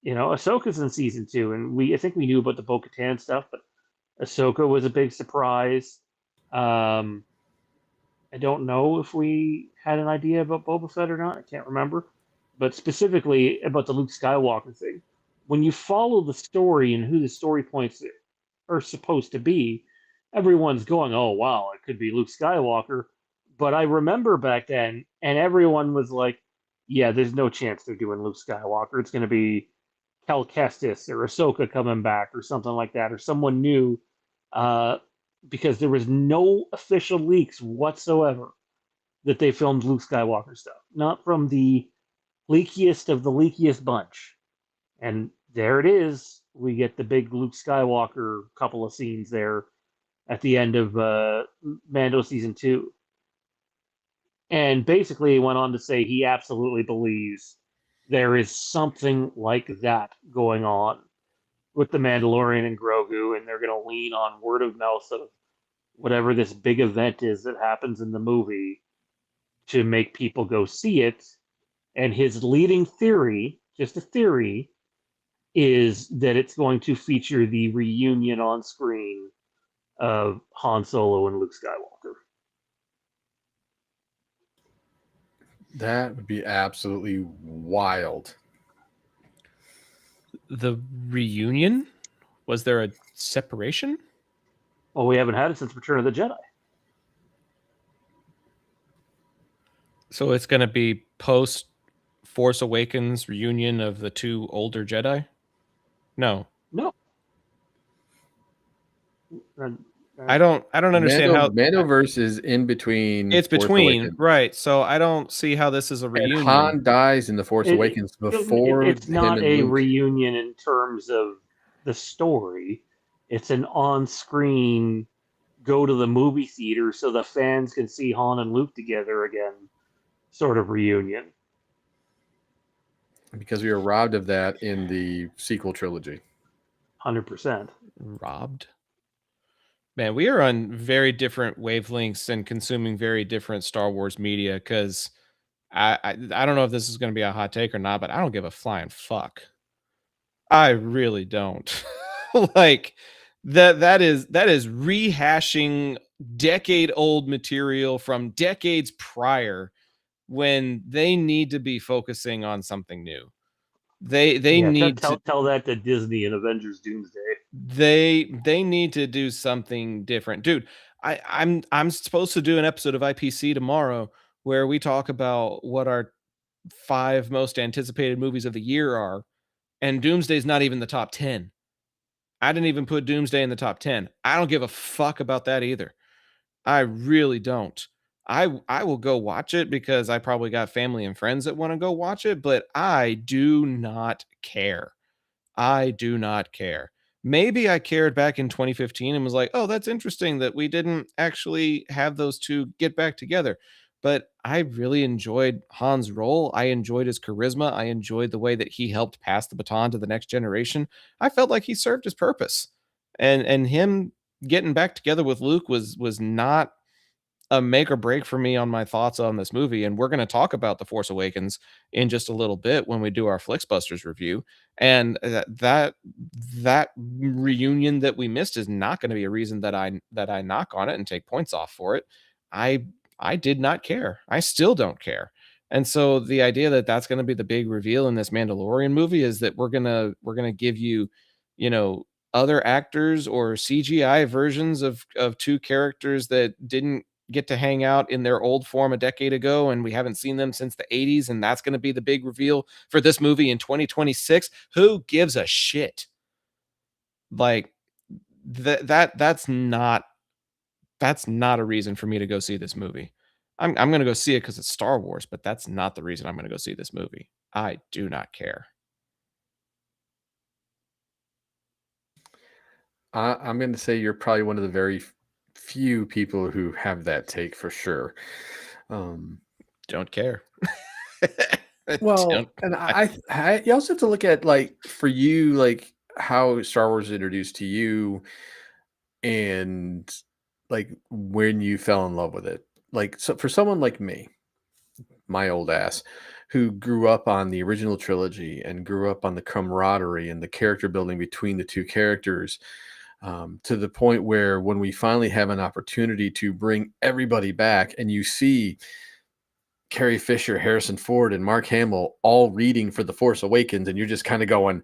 Ahsoka's in season 2, and I think we knew about the Bo-Katan stuff, but Ahsoka was a big surprise. I don't know if we had an idea about Boba Fett or not. I can't remember. But specifically about the Luke Skywalker thing, when you follow the story and who the story points are supposed to be, everyone's going, oh, wow, it could be Luke Skywalker. But I remember back then, and everyone was like, yeah, there's no chance they're doing Luke Skywalker. It's going to be Cal Kestis or Ahsoka coming back or something like that, or someone new, because there was no official leaks whatsoever that they filmed Luke Skywalker stuff. Not from the leakiest of the leakiest bunch. And there it is. We get the big Luke Skywalker couple of scenes there at the end of Mando Season 2. And basically he went on to say he absolutely believes there is something like that going on with the Mandalorian and Grogu, and they're going to lean on word of mouth of whatever this big event is that happens in the movie to make people go see it. And his leading theory, just a theory, is that it's going to feature the reunion on screen of Han Solo and Luke Skywalker. That would be absolutely wild. The reunion? Was there a separation? Well, we haven't had it since Return of the Jedi. So it's going to be post Force Awakens reunion of the 2 older Jedi? No. No. I don't understand how Mandoverse is in between. it's Force between, Awakens. right? So I don't see how this is a And reunion. Han dies in the Force Awakens before it's not him and a Luke. reunion in terms of the story. It's an on-screen go to the movie theater so the fans can see Han and Luke together again sort of reunion. Because we were robbed of that in the sequel trilogy. 100%. Robbed. Man, we are on very different wavelengths and consuming very different Star Wars media, because I don't know if this is going to be a hot take or not, but I don't give a flying fuck. I really don't. Like that is rehashing decade old material from decades prior, when they need to be focusing on something new. They need to tell that to Disney and Avengers Doomsday. they need to do something different, dude. I'm supposed to do an episode of IPC tomorrow where we talk about what our 5 most anticipated movies of the year are, and Doomsday's not even the top 10. I didn't even put Doomsday in the top 10. I don't give a fuck about that either. I really don't. I will go watch it because I probably got family and friends that want to go watch it, but I do not care. I do not care. Maybe I cared back in 2015 and was like, "Oh, that's interesting that we didn't actually have those two get back together." But I really enjoyed Han's role. I enjoyed his charisma. I enjoyed the way that he helped pass the baton to the next generation. I felt like he served his purpose. And him getting back together with Luke was not a make or break for me on my thoughts on this movie. And we're going to talk about The Force Awakens in just a little bit when we do our Flixbusters review. And that reunion that we missed is not going to be a reason that I knock on it and take points off for it. I did not care. I still don't care. And so the idea that that's going to be the big reveal in this Mandalorian movie is that we're going to give you, other actors or CGI versions of two characters that didn't get to hang out in their old form a decade ago, and we haven't seen them since the 80s, and that's going to be the big reveal for this movie in 2026. Who gives a shit? Like that's not a reason for me to go see this movie. I'm going to go see it because it's Star Wars, but that's not the reason I'm going to go see this movie. I do not care. I'm going to say you're probably one of the very few people who have that take for sure. Don't care. Well, Don't- and you also have to look at, like, for you, like, how Star Wars is introduced to you, and like when you fell in love with it. Like, so for someone like me, my old ass, who grew up on the original trilogy and grew up on the camaraderie and the character building between the two characters, to the point where when we finally have an opportunity to bring everybody back, and you see Carrie Fisher, Harrison Ford, and Mark Hamill all reading for The Force Awakens, and you're just kind of going,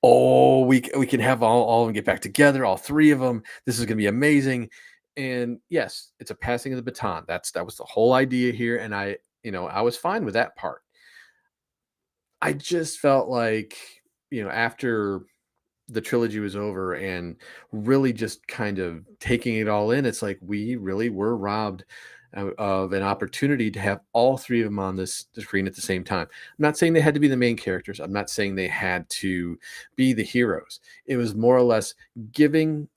"Oh, we can have all of them get back together, all 3 of them. This is going to be amazing." And yes, it's a passing of the baton. That was the whole idea here, and I was fine with that part. I just felt like, after the trilogy was over and really just kind of taking it all in, it's like we really were robbed of an opportunity to have all 3 of them on the screen at the same time. I'm not saying they had to be the main characters. I'm not saying they had to be the heroes. It was more or less giving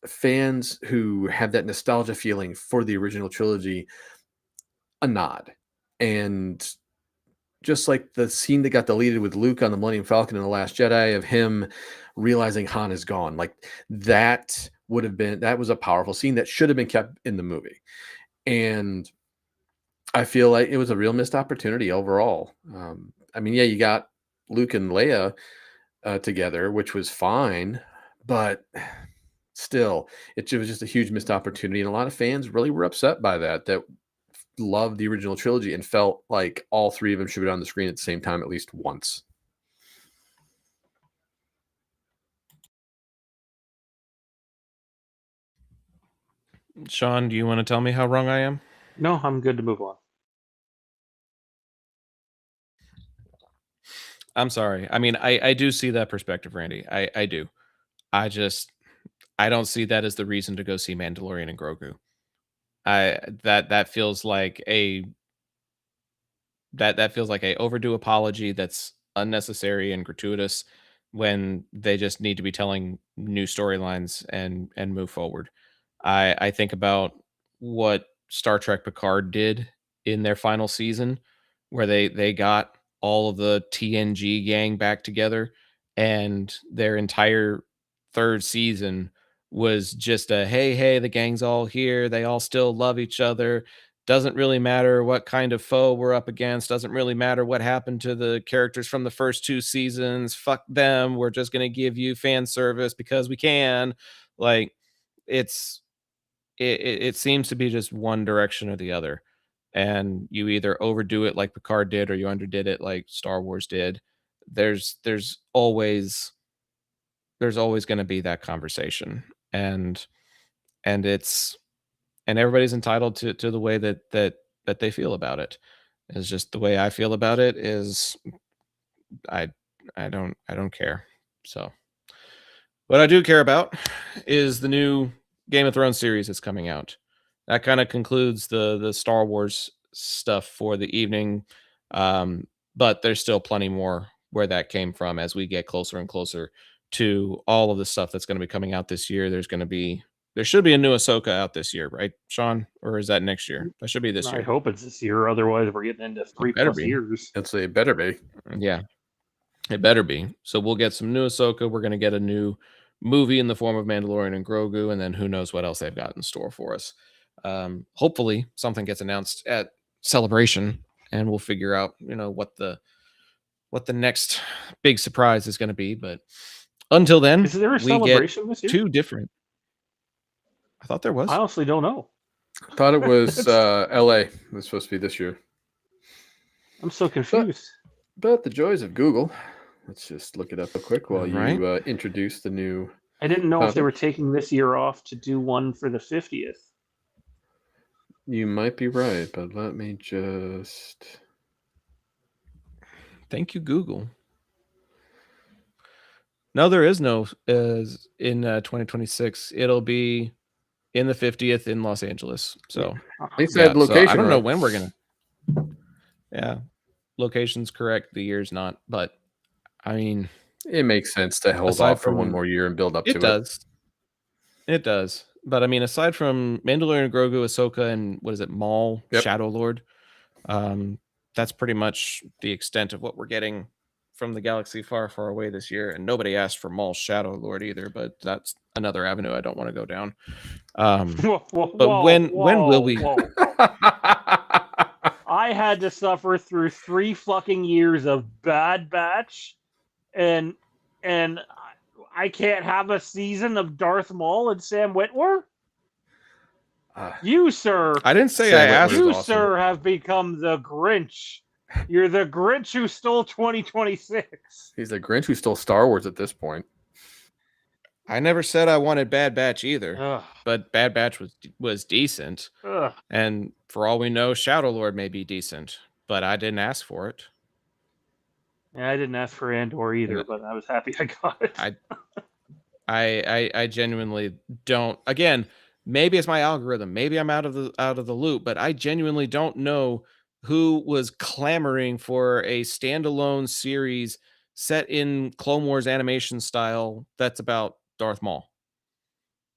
fans who have that nostalgia feeling for the original trilogy a nod. And just like the scene that got deleted with Luke on the Millennium Falcon in The Last Jedi, of him realizing Han is gone, like that was a powerful scene that should have been kept in the movie. And I feel like it was a real missed opportunity overall. I mean, yeah, you got Luke and Leia together, which was fine, but still, it was just a huge missed opportunity. And a lot of fans really were upset by that loved the original trilogy and felt like all 3 of them should be on the screen at the same time at least once. Sean, do you want to tell me how wrong I am? No, I'm good to move on. I'm sorry. I mean, I do see that perspective, Randy. I do. I don't see that as the reason to go see Mandalorian and Grogu. That feels like that feels like a overdue apology that's unnecessary and gratuitous when they just need to be telling new storylines and move forward. I think about what Star Trek Picard did in their final season, where they got all of the TNG gang back together, and their entire third season was just a hey, the gang's all here, they all still love each other. Doesn't really matter what kind of foe we're up against. Doesn't really matter what happened to the characters from the first two seasons. Fuck them. We're just gonna give you fan service because we can. Like, it's it seems to be just one direction or the other, and you either overdo it like Picard did, or you underdid it like Star Wars did. There's always going to be that conversation, and it's and everybody's entitled to the way that they feel about it. It's just the way I feel about it is I I don't care. So what I do care about is the new Game of Thrones series that's coming out. That kind of concludes the Star Wars stuff for the evening. But there's still plenty more where that came from as we get closer and closer to all of the stuff that's going to be coming out this year. There should be a new Ahsoka out this year, right, Sean? Or is that next year? That should be this I year. hope it's this year. Otherwise, we're getting into 3+ better be. years. I'd say it better be. Yeah, it better be. So we'll get some new Ahsoka. We're going to get a new movie in the form of Mandalorian and Grogu, and then who knows what else they've got in store for us. Hopefully something gets announced at Celebration, and we'll figure out, what the next big surprise is going to be. But until then, Is there a we get celebration this year? two different. I thought there was. I honestly don't know. I thought it was LA. It was supposed to be this year. I'm so confused. But the joys of Google. Let's just look it up real quick while Right. you introduce the new. I didn't know if they Okay. were taking this year off to do one for the 50th. You might be right, but let me just. Thank you, Google. No, there is no in 2026. It'll be in the 50th in Los Angeles. So At least they had so location. I don't know right. when we're gonna. Yeah, location's correct. The year's not, but I mean, It makes sense to hold Aside off for one from- more year and build up to it does. It does. But I mean, aside from Mandalorian, Grogu, Ahsoka, and what is it, Maul, Yep. Shadow Lord, that's pretty much the extent of what we're getting from the galaxy far, far away this year. And nobody asked for Maul Shadow Lord either, but that's another avenue I don't want to go down. But when will we- I had to suffer through 3 fucking years of Bad Batch, and I can't have a season of Darth Maul and Sam Witwer. You, sir, I didn't say Sam I Witwer's asked. you, awesome. sir, have become the Grinch. You're the Grinch who stole 2026. He's the Grinch who stole Star Wars at this point. I never said I wanted Bad Batch either, Ugh, but Bad Batch was decent. ugh. And for all we know, Shadow Lord may be decent, but I didn't ask for it. Yeah, I didn't ask for Andor either, but I was happy I got it. I genuinely don't. Again, maybe it's my algorithm. Maybe I'm out of the loop, but I genuinely don't know who was clamoring for a standalone series set in Clone Wars animation style that's about Darth Maul.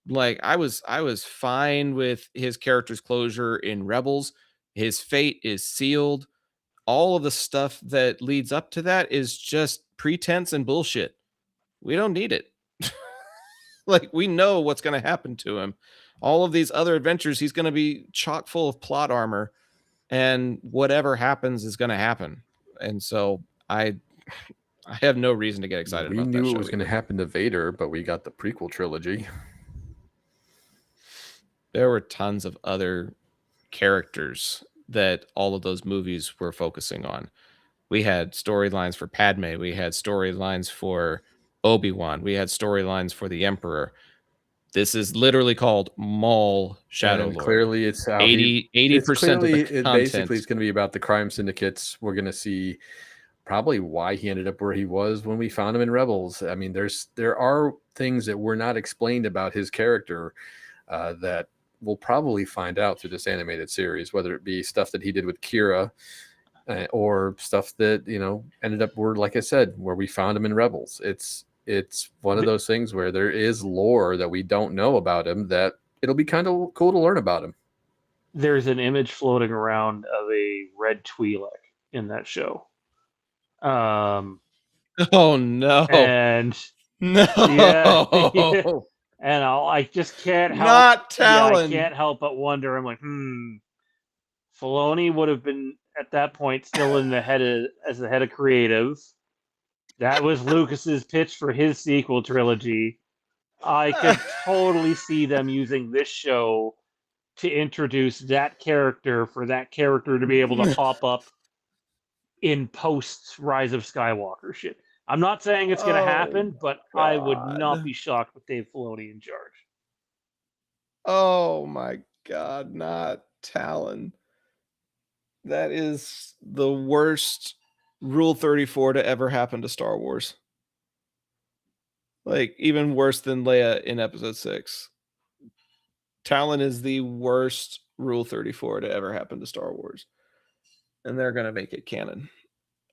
Like I was fine with his character's closure in Rebels. His fate is sealed. All of the stuff that leads up to that is just pretense and bullshit. We don't need it. Like we know what's going to happen to him. All of these other adventures, he's going to be chock full of plot armor, and whatever happens is going to happen. And so I have no reason to get excited We about knew that it show was going to either. happen to Vader, but we got the prequel trilogy. There were tons of other characters that all of those movies were focusing on. We had storylines for Padme. We had storylines for Obi-Wan. We had storylines for the Emperor. This is literally called Maul Shadow And Lord. clearly, it's how he- 80% of the Basically, content. it's going to be about the crime syndicates. We're going to see probably why he ended up where he was when we found him in Rebels. I mean, there are things that were not explained about his character that we'll probably find out through this animated series, whether it be stuff that he did with Kira or stuff that, you know, ended up where, like I said, where we found him in Rebels. It's one of those things where there is lore that we don't know about him that it'll be kind of cool to learn about him. There's an image floating around of a red Twi'lek in that show. Oh no. And No. yeah. And I just can't help. Not Talon. I can't help but wonder. I'm like, Filoni would have been at that point still in the head as the head of creative. That was Lucas's pitch for his sequel trilogy. I could totally see them using this show to introduce that character for that character to be able to pop up in post Rise of Skywalker shit. I'm not saying it's going to happen, but God. I would not be shocked with Dave Filoni in charge. Oh my God, not Talon. That is the worst Rule 34 to ever happen to Star Wars. Like, even worse than Leia in Episode 6. Talon is the worst Rule 34 to ever happen to Star Wars. And they're going to make it canon.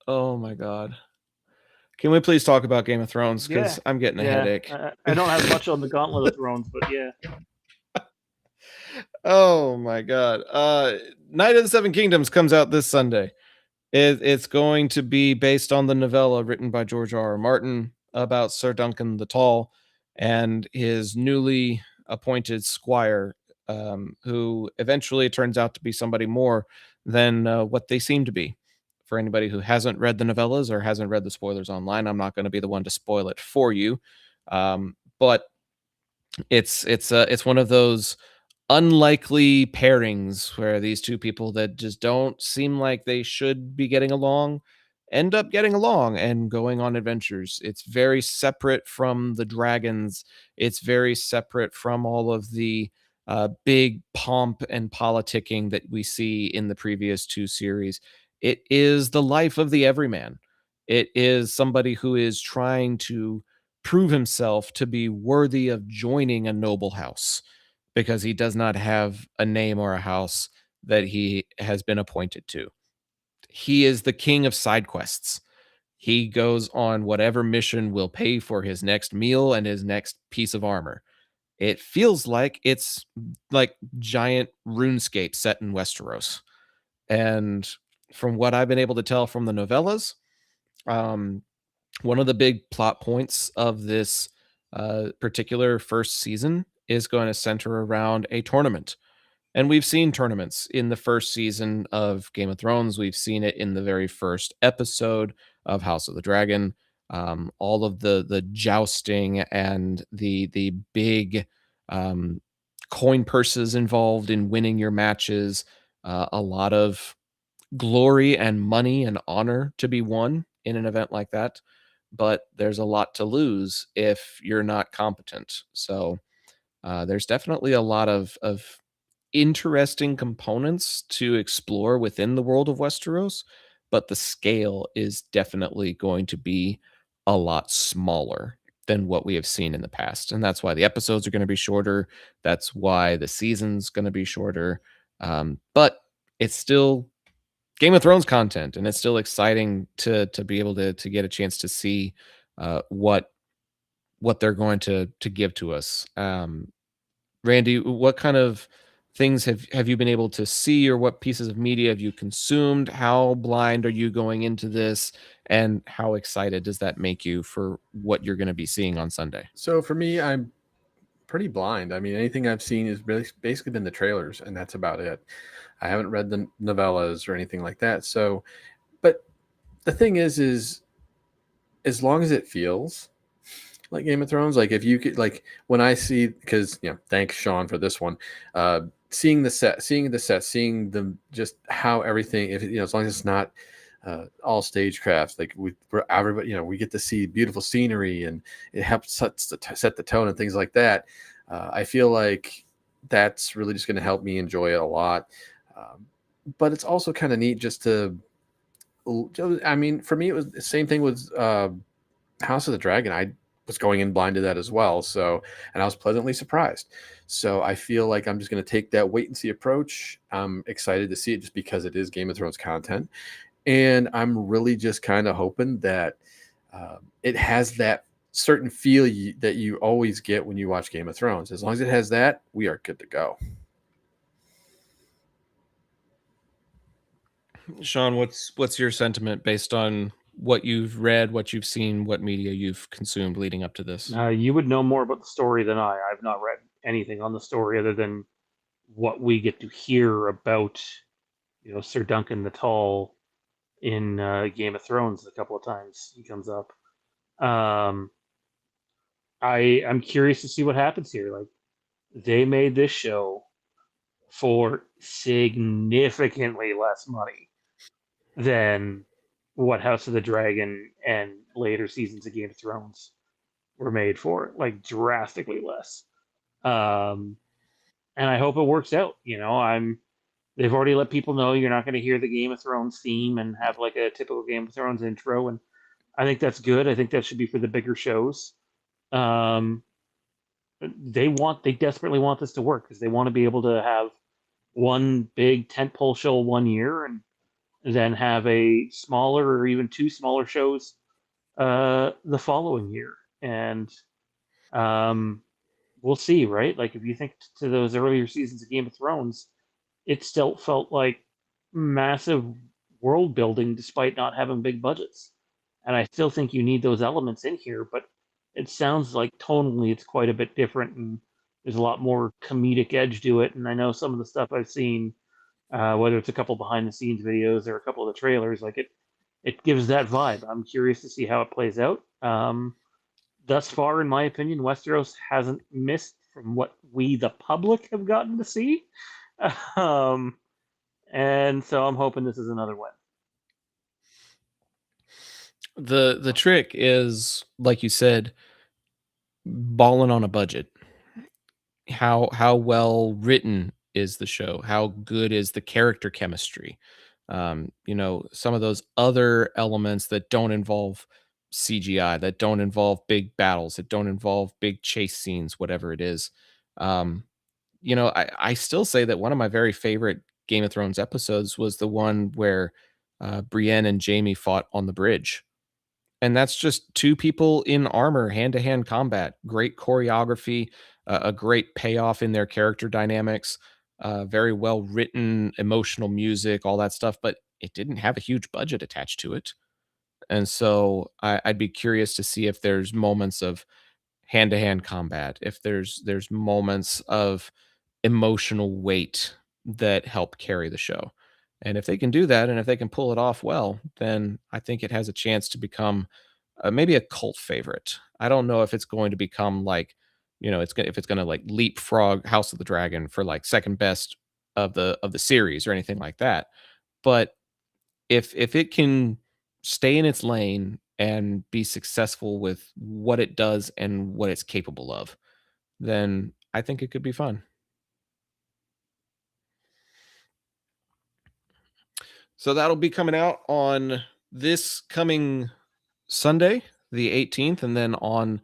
Oh my God. Can we please talk about Game of Thrones? Because I'm getting a headache. I don't have much on the Gauntlet of Thrones, but yeah. Oh my God. Night of the Seven Kingdoms comes out this Sunday. It's going to be based on the novella written by George R.R. Martin about Sir Duncan the Tall and his newly appointed squire, who eventually turns out to be somebody more than what they seem to be. For anybody who hasn't read the novellas or hasn't read the spoilers online, I'm not going to be the one to spoil it for you. But it's one of those unlikely pairings where these two people that just don't seem like they should be getting along end up getting along and going on adventures. It's very separate from the dragons. It's very separate from all of the big pomp and politicking that we see in the previous two series. It is the life of the everyman. It is somebody who is trying to prove himself to be worthy of joining a noble house because he does not have a name or a house that he has been appointed to. He is the king of side quests. He goes on whatever mission will pay for his next meal and his next piece of armor. It feels like it's like giant RuneScape set in Westeros. And from what I've been able to tell from the novellas, one of the big plot points of this particular first season is going to center around a tournament. And we've seen tournaments in the first season of Game of Thrones. We've seen it in the very first episode of House of the Dragon. All of the jousting and the big coin purses involved in winning your matches. A lot of glory and money and honor to be won in an event like that. But there's a lot to lose if you're not competent. So there's definitely a lot of interesting components to explore within the world of Westeros, but the scale is definitely going to be a lot smaller than what we have seen in the past. And that's why the episodes are going to be shorter. That's why the season's going to be shorter. But it's still Game of Thrones content, and it's still exciting to be able to get a chance to see what they're going to give to us. Randy, what kind of things have you been able to see, or what pieces of media have you consumed? How blind are you going into this, and how excited does that make you for what you're going to be seeing on Sunday? So for me, I'm pretty blind. I mean, anything I've seen is basically been the trailers, and that's about it. I haven't read the novellas or anything like that. So, but the thing is as long as it feels like Game of Thrones, like if you could, like when I see, because, you know, thanks Sean for this one, seeing the set, seeing the just how everything, if you know, as long as it's not all stagecraft, like we're everybody, you know, we get to see beautiful scenery and it helps set the tone and things like that. I feel like that's really just going to help me enjoy it a lot. But it's also kind of neat just to I mean, for me, it was the same thing with House of the Dragon. I was going in blind to that as well. So, and I was pleasantly surprised. So I feel like I'm just going to take that wait and see approach. I'm excited to see it just because it is Game of Thrones content. And I'm really just kind of hoping that it has that certain feel that you always get when you watch Game of Thrones. As long as it has that, we are good to go. Sean, what's your sentiment based on what you've read, what you've seen, what media you've consumed leading up to this? You would know more about the story than I. I've not read anything on the story other than what we get to hear about, Sir Duncan the Tall in Game of Thrones. A couple of times he comes up. I'm curious to see what happens here. Like, they made this show for significantly less money than what House of the Dragon and later seasons of Game of Thrones were made for, like drastically less. And I hope it works out. They've already let people know you're not going to hear the Game of Thrones theme and have like a typical Game of Thrones intro, and I think that's good. I think that should be for the bigger shows. They desperately want this to work because they want to be able to have one big tentpole show one year and then have a smaller or even two smaller shows the following year. And we'll see, right? Like, if you think to those earlier seasons of Game of Thrones, it still felt like massive world building despite not having big budgets. And I still think you need those elements in here, but it sounds like tonally it's quite a bit different and there's a lot more comedic edge to it. And I know some of the stuff I've seen, whether it's a couple behind the scenes videos or a couple of the trailers, like it gives that vibe. I'm curious to see how it plays out. Thus far, in my opinion, Westeros hasn't missed from what we, the public, have gotten to see. And so I'm hoping this is another win. The trick is, like you said, balling on a budget. How well written is the show? How good is the character chemistry? Some of those other elements that don't involve CGI, that don't involve big battles, that don't involve big chase scenes, whatever it is. I still say that one of my very favorite Game of Thrones episodes was the one where Brienne and Jaime fought on the bridge. And that's just two people in armor, hand-to-hand combat. Great choreography, a great payoff in their character dynamics, very well-written, emotional music, all that stuff, but it didn't have a huge budget attached to it. And so I'd be curious to see if there's moments of hand-to-hand combat, if there's moments of emotional weight that help carry the show. And if they can do that, and if they can pull it off well, then I think it has a chance to become maybe a cult favorite. I don't know if it's going to become like, if it's going to like leapfrog House of the Dragon for like second best of the series or anything like that. But if it can stay in its lane and be successful with what it does and what it's capable of, then I think it could be fun. So that'll be coming out on this coming Sunday, the 18th, and then on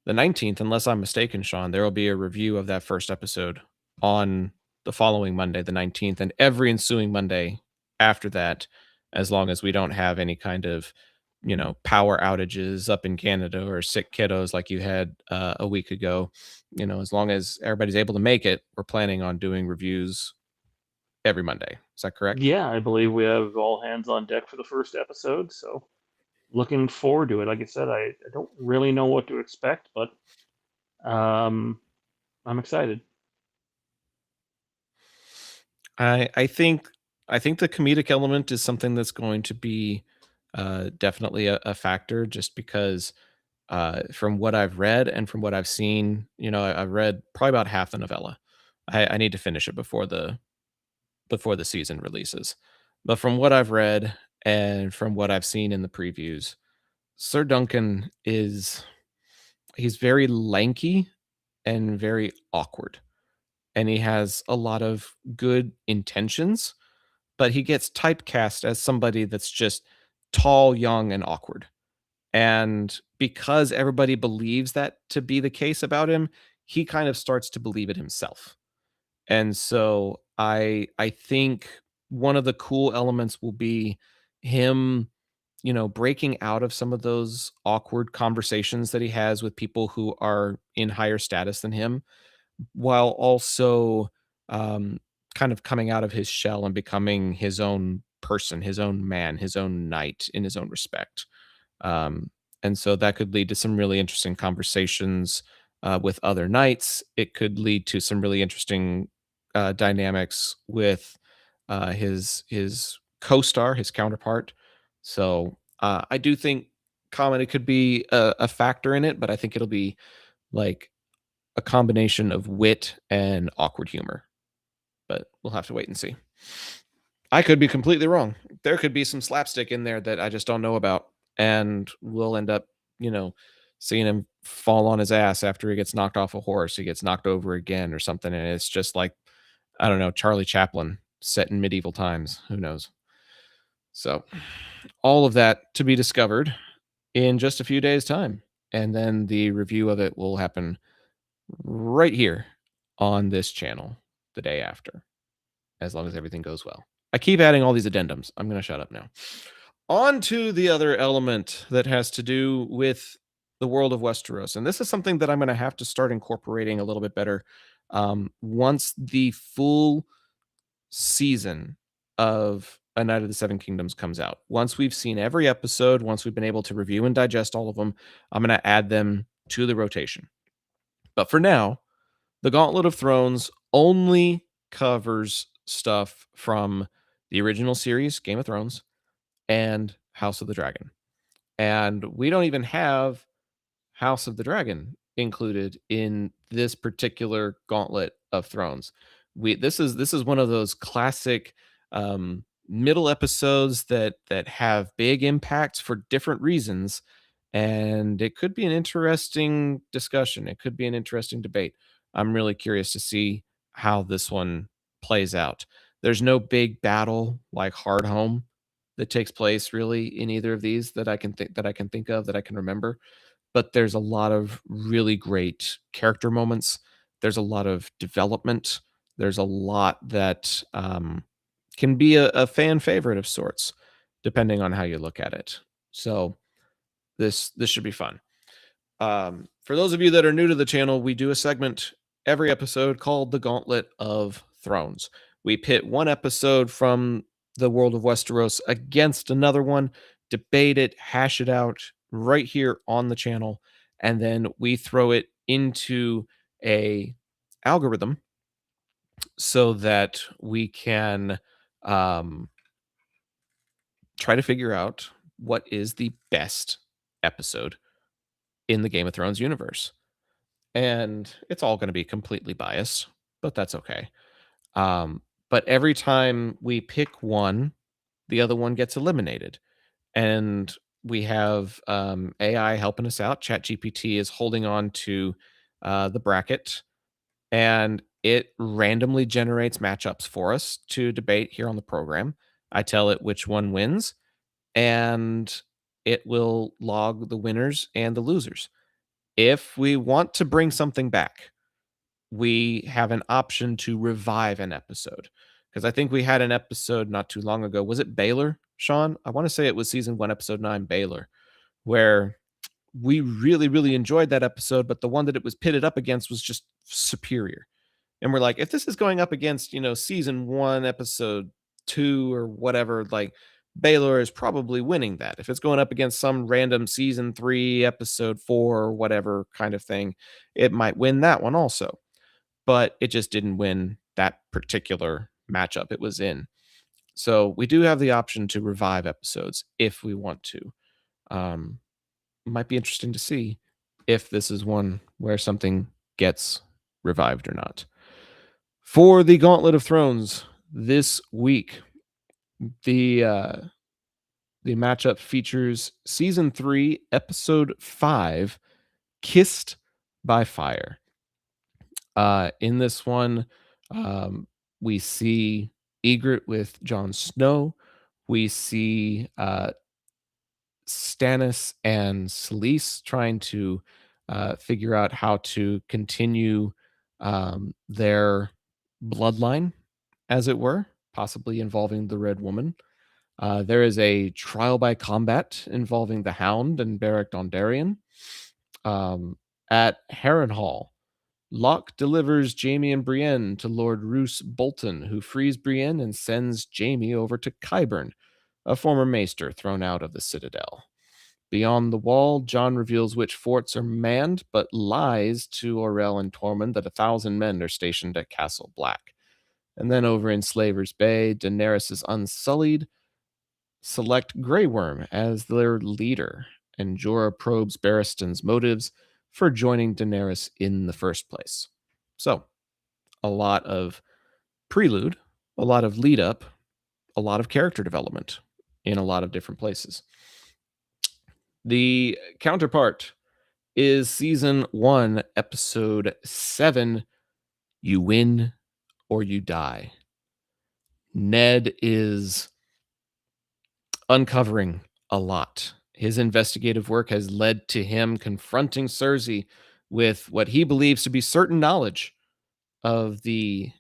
the 19th, unless I'm mistaken, Sean, there will be a review of that first episode on the following Monday, the 19th, and every ensuing Monday after that, as long as we don't have any kind of, power outages up in Canada or sick kiddos like you had a week ago. As long as everybody's able to make it, we're planning on doing reviews every Monday. Is that correct? Yeah, I believe we have all hands on deck for the first episode, so looking forward to it. Like I said, I don't really know what to expect, but I'm excited. I think the comedic element is something that's going to be definitely a factor, just because from what I've read and from what I've seen, I've read probably about half the novella. I need to finish it before the season releases. But from what I've read and from what I've seen in the previews, Sir Duncan he's very lanky and very awkward. And he has a lot of good intentions, but he gets typecast as somebody that's just tall, young, and awkward. And because everybody believes that to be the case about him, he kind of starts to believe it himself. And so I think one of the cool elements will be him, breaking out of some of those awkward conversations that he has with people who are in higher status than him, while also um, kind of coming out of his shell and becoming his own person, his own man, his own knight in his own respect. Um, and so that could lead to some really interesting conversations with other knights. It could lead to some really interesting dynamics with his co-star, his counterpart. So I do think comedy could be a factor in it, but I think it'll be like a combination of wit and awkward humor. But we'll have to wait and see. I could be completely wrong. There could be some slapstick in there that I just don't know about, and we'll end up, seeing him fall on his ass after he gets knocked off a horse. He gets knocked over again or something, and it's just like, I don't know, Charlie Chaplin set in medieval times. Who knows? So, all of that to be discovered in just a few days' time, and then the review of it will happen right here on this channel the day after, as long as everything goes well. I keep adding all these addendums. I'm going to shut up now. On to the other element that has to do with the world of Westeros. And this is something that I'm going to have to start incorporating a little bit better once the full season of A Night of the Seven Kingdoms comes out. Once we've seen every episode, once we've been able to review and digest all of them, I'm going to add them to the rotation. But for now, the Gauntlet of Thrones only covers stuff from the original series, Game of Thrones, and House of the Dragon. And we don't even have House of the Dragon included in this particular Gauntlet of Thrones. This is one of those classic middle episodes that have big impacts for different reasons, and it could be an interesting discussion. It could be an interesting debate. I'm really curious to see how this one plays out. There's no big battle like Hardhome that takes place really in either of these that I can think of that I can remember, but there's a lot of really great character moments. There's a lot of development. There's a lot that can be a fan favorite of sorts, depending on how you look at it. So this should be fun. For those of you that are new to the channel, we do a segment every episode called the Gauntlet of Thrones. We pit one episode from the world of Westeros against another one, debate it, hash it out right here on the channel, and then we throw it into a algorithm so that we can try to figure out what is the best episode in the Game of Thrones universe. And it's all going to be completely biased, but that's okay. But every time we pick one, the other one gets eliminated. And we have AI helping us out. ChatGPT is holding on to the bracket, and it randomly generates matchups for us to debate here on the program. I tell it which one wins, and it will log the winners and the losers. If we want to bring something back, we have an option to revive an episode. Because I think we had an episode not too long ago. Was it Baylor, Sean? I want to say it was season 1, episode 9, Baylor, where we really, really enjoyed that episode, but the one that it was pitted up against was just superior. And we're like, if this is going up against, season 1, episode 2 or whatever, like Baylor is probably winning that. If it's going up against some random season 3, episode 4 or whatever kind of thing, it might win that one also. But it just didn't win that particular matchup it was in. So we do have the option to revive episodes if we want to. Might be interesting to see if this is one where something gets revived or not. For the Gauntlet of Thrones this week, the matchup features season 3, episode 5, Kissed by Fire. In this one, we see Egret with Jon Snow. We see Stannis and Selyse trying to figure out how to continue their bloodline, as it were, possibly involving the Red Woman. There is a trial by combat involving the Hound and Beric Dondarrion. At Harrenhal, Locke delivers Jaime and Brienne to Lord Roose Bolton, who frees Brienne and sends Jaime over to Qyburn, a former maester thrown out of the Citadel. Beyond the Wall, Jon reveals which forts are manned, but lies to Orell and Tormund that 1,000 men are stationed at Castle Black. And then over in Slaver's Bay, Daenerys' Unsullied select Grey Worm as their leader, and Jorah probes Barristan's motives for joining Daenerys in the first place. So, a lot of prelude, a lot of lead up, a lot of character development in a lot of different places. The counterpart is season 1, episode 7, You Win or You Die. Ned is uncovering a lot. His investigative work has led to him confronting Cersei with what he believes to be certain knowledge of the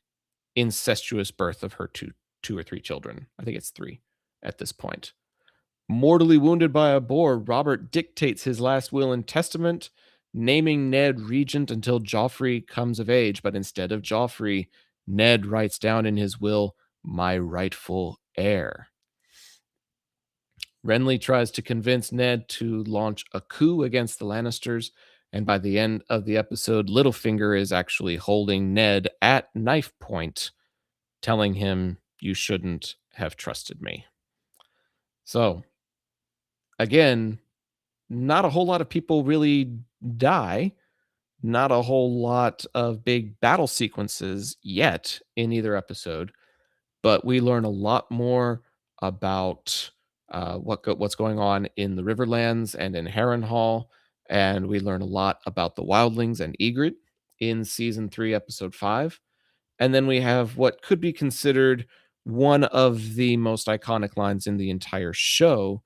incestuous birth of her two or three children. I think it's 3 at this point. Mortally wounded by a boar, Robert dictates his last will and testament, naming Ned regent until Joffrey comes of age. But instead of Joffrey, Ned writes down in his will, my rightful heir. Renly tries to convince Ned to launch a coup against the Lannisters, and by the end of the episode, Littlefinger is actually holding Ned at knife point, telling him, you shouldn't have trusted me. So, again, not a whole lot of people really die. Not a whole lot of big battle sequences yet in either episode, but we learn a lot more about what's going on in the Riverlands and in Harrenhal, and we learn a lot about the Wildlings and Ygritte in season 3, episode 5. And then we have what could be considered one of the most iconic lines in the entire show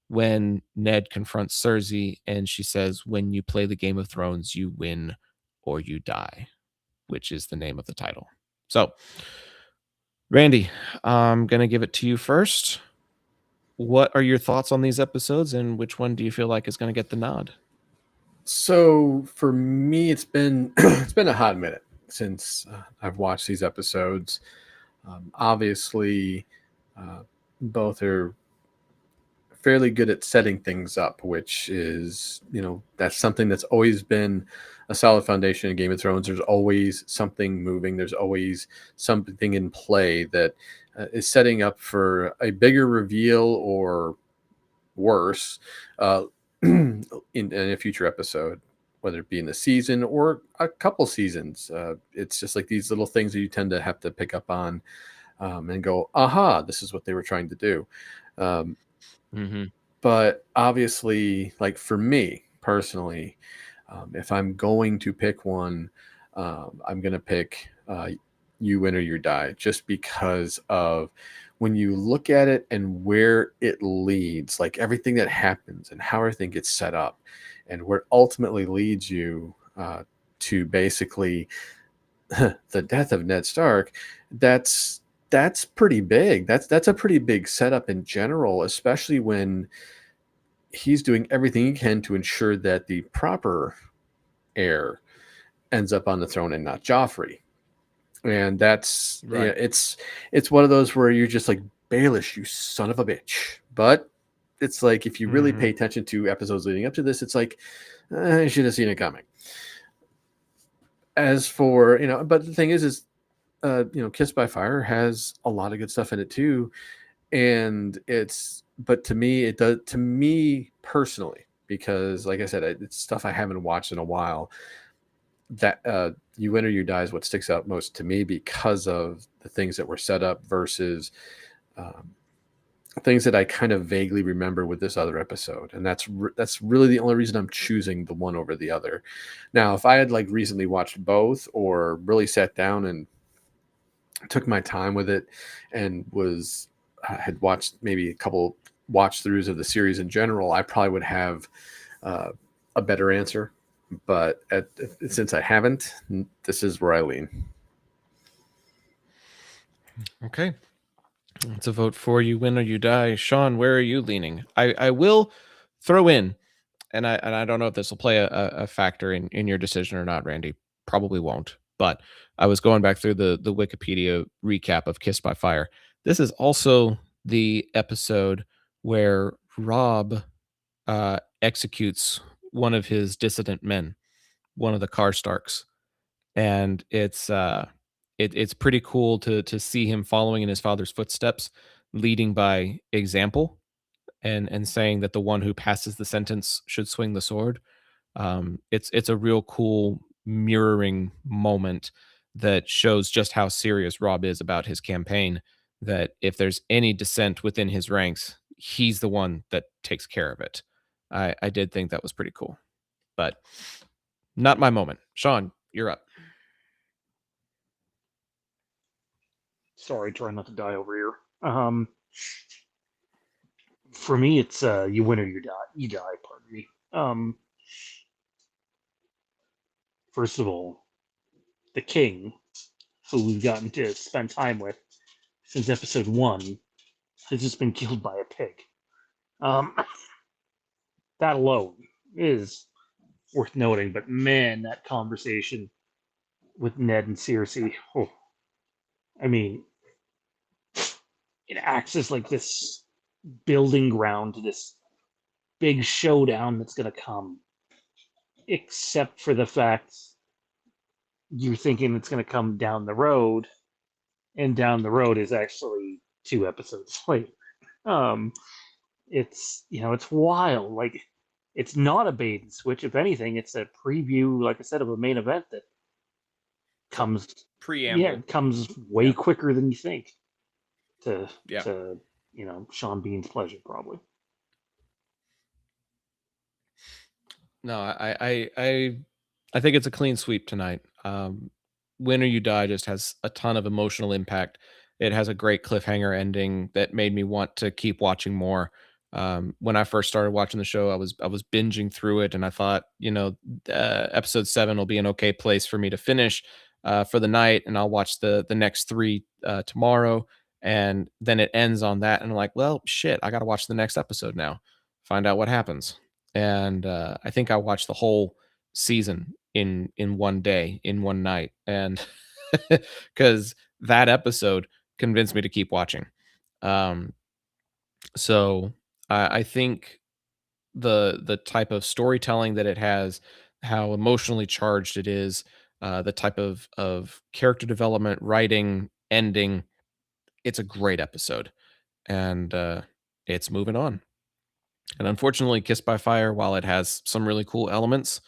when Ned confronts Cersei and she says, when you play the Game of Thrones, you win or you die, which is the name of the title. So, Randy, I'm going to give it to you first. What are your thoughts on these episodes, and which one do you feel like is going to get the nod? So for me, it's been it's been a hot minute since I've watched these episodes. Obviously, both are fairly good at setting things up, which is, that's something that's always been a solid foundation in Game of Thrones. There's always something moving. There's always something in play that is setting up for a bigger reveal or worse in a future episode, whether it be in the season or a couple seasons. It's just like these little things that you tend to have to pick up on and go, aha, this is what they were trying to do. But obviously, like for me personally, if I'm going to pick one, I'm going to pick You Win or You Die, just because of when you look at it and where it leads, like everything that happens and how everything gets set up and where it ultimately leads you to basically the death of Ned Stark. That's pretty big. That's a pretty big setup in general, especially when he's doing everything he can to ensure that the proper heir ends up on the throne and not Joffrey. And that's Right. It's one of those where you're just like, Baelish, you son of a bitch. But it's like, if you really pay attention to episodes leading up to this, it's like, I should have seen it coming. As for, but the thing is Kissed by Fire has a lot of good stuff in it too. And but to me personally, because like I said, it's stuff I haven't watched in a while, that You Win or You Die is what sticks out most to me, because of the things that were set up versus things that I kind of vaguely remember with this other episode. And that's really the only reason I'm choosing the one over the other. Now, if I had like recently watched both or really sat down and took my time with it and was had watched maybe a couple watch throughs of the series in general, I probably would have a better answer. But since I haven't, this is where I lean. Okay. It's a vote for you win or you die. Sean, where are you leaning? I will throw in, and I don't know if this will play a factor in your decision or not, Randy. Probably won't. But I was going back through the Wikipedia recap of Kissed by Fire. This is also the episode where Rob executes one of his dissident men, one of the Karstarks, and it's pretty cool to see him following in his father's footsteps, leading by example, and saying that the one who passes the sentence should swing the sword. It's a real cool mirroring moment that shows just how serious Rob is about his campaign. That if there's any dissent within his ranks, he's the one that takes care of it. I did think that was pretty cool, but not my moment. Sean, you're up. Sorry, trying not to die over here. For me, it's you win or you die. You die. Pardon me. First of all, the king, who we've gotten to spend time with since episode 1, has just been killed by a pig. That alone is worth noting. But man, that conversation with Ned and Cersei, oh, I mean, it acts as like this building ground to this big showdown that's going to come. Except for the fact you're thinking it's going to come down the road, and down the road is actually 2 episodes later. It's wild. Like, it's not a bait and switch. If anything, it's a preview, like I said, of a main event that comes comes way quicker than you think to Sean Bean's pleasure, probably. No, I think it's a clean sweep tonight. Win or You Die just has a ton of emotional impact. It has a great cliffhanger ending that made me want to keep watching more. When I first started watching the show, I was binging through it, and I thought, episode 7 will be an okay place for me to finish for the night, and I'll watch the next 3 tomorrow. And then it ends on that, and I'm like, well, shit, I got to watch the next episode now, find out what happens. And I think I watched the whole season in one day, in one night, and because that episode convinced me to keep watching. So I think the type of storytelling that it has, how emotionally charged it is, the type of character development, writing, ending, it's a great episode, and it's moving on. And unfortunately, Kissed by Fire, while it has some really cool elements,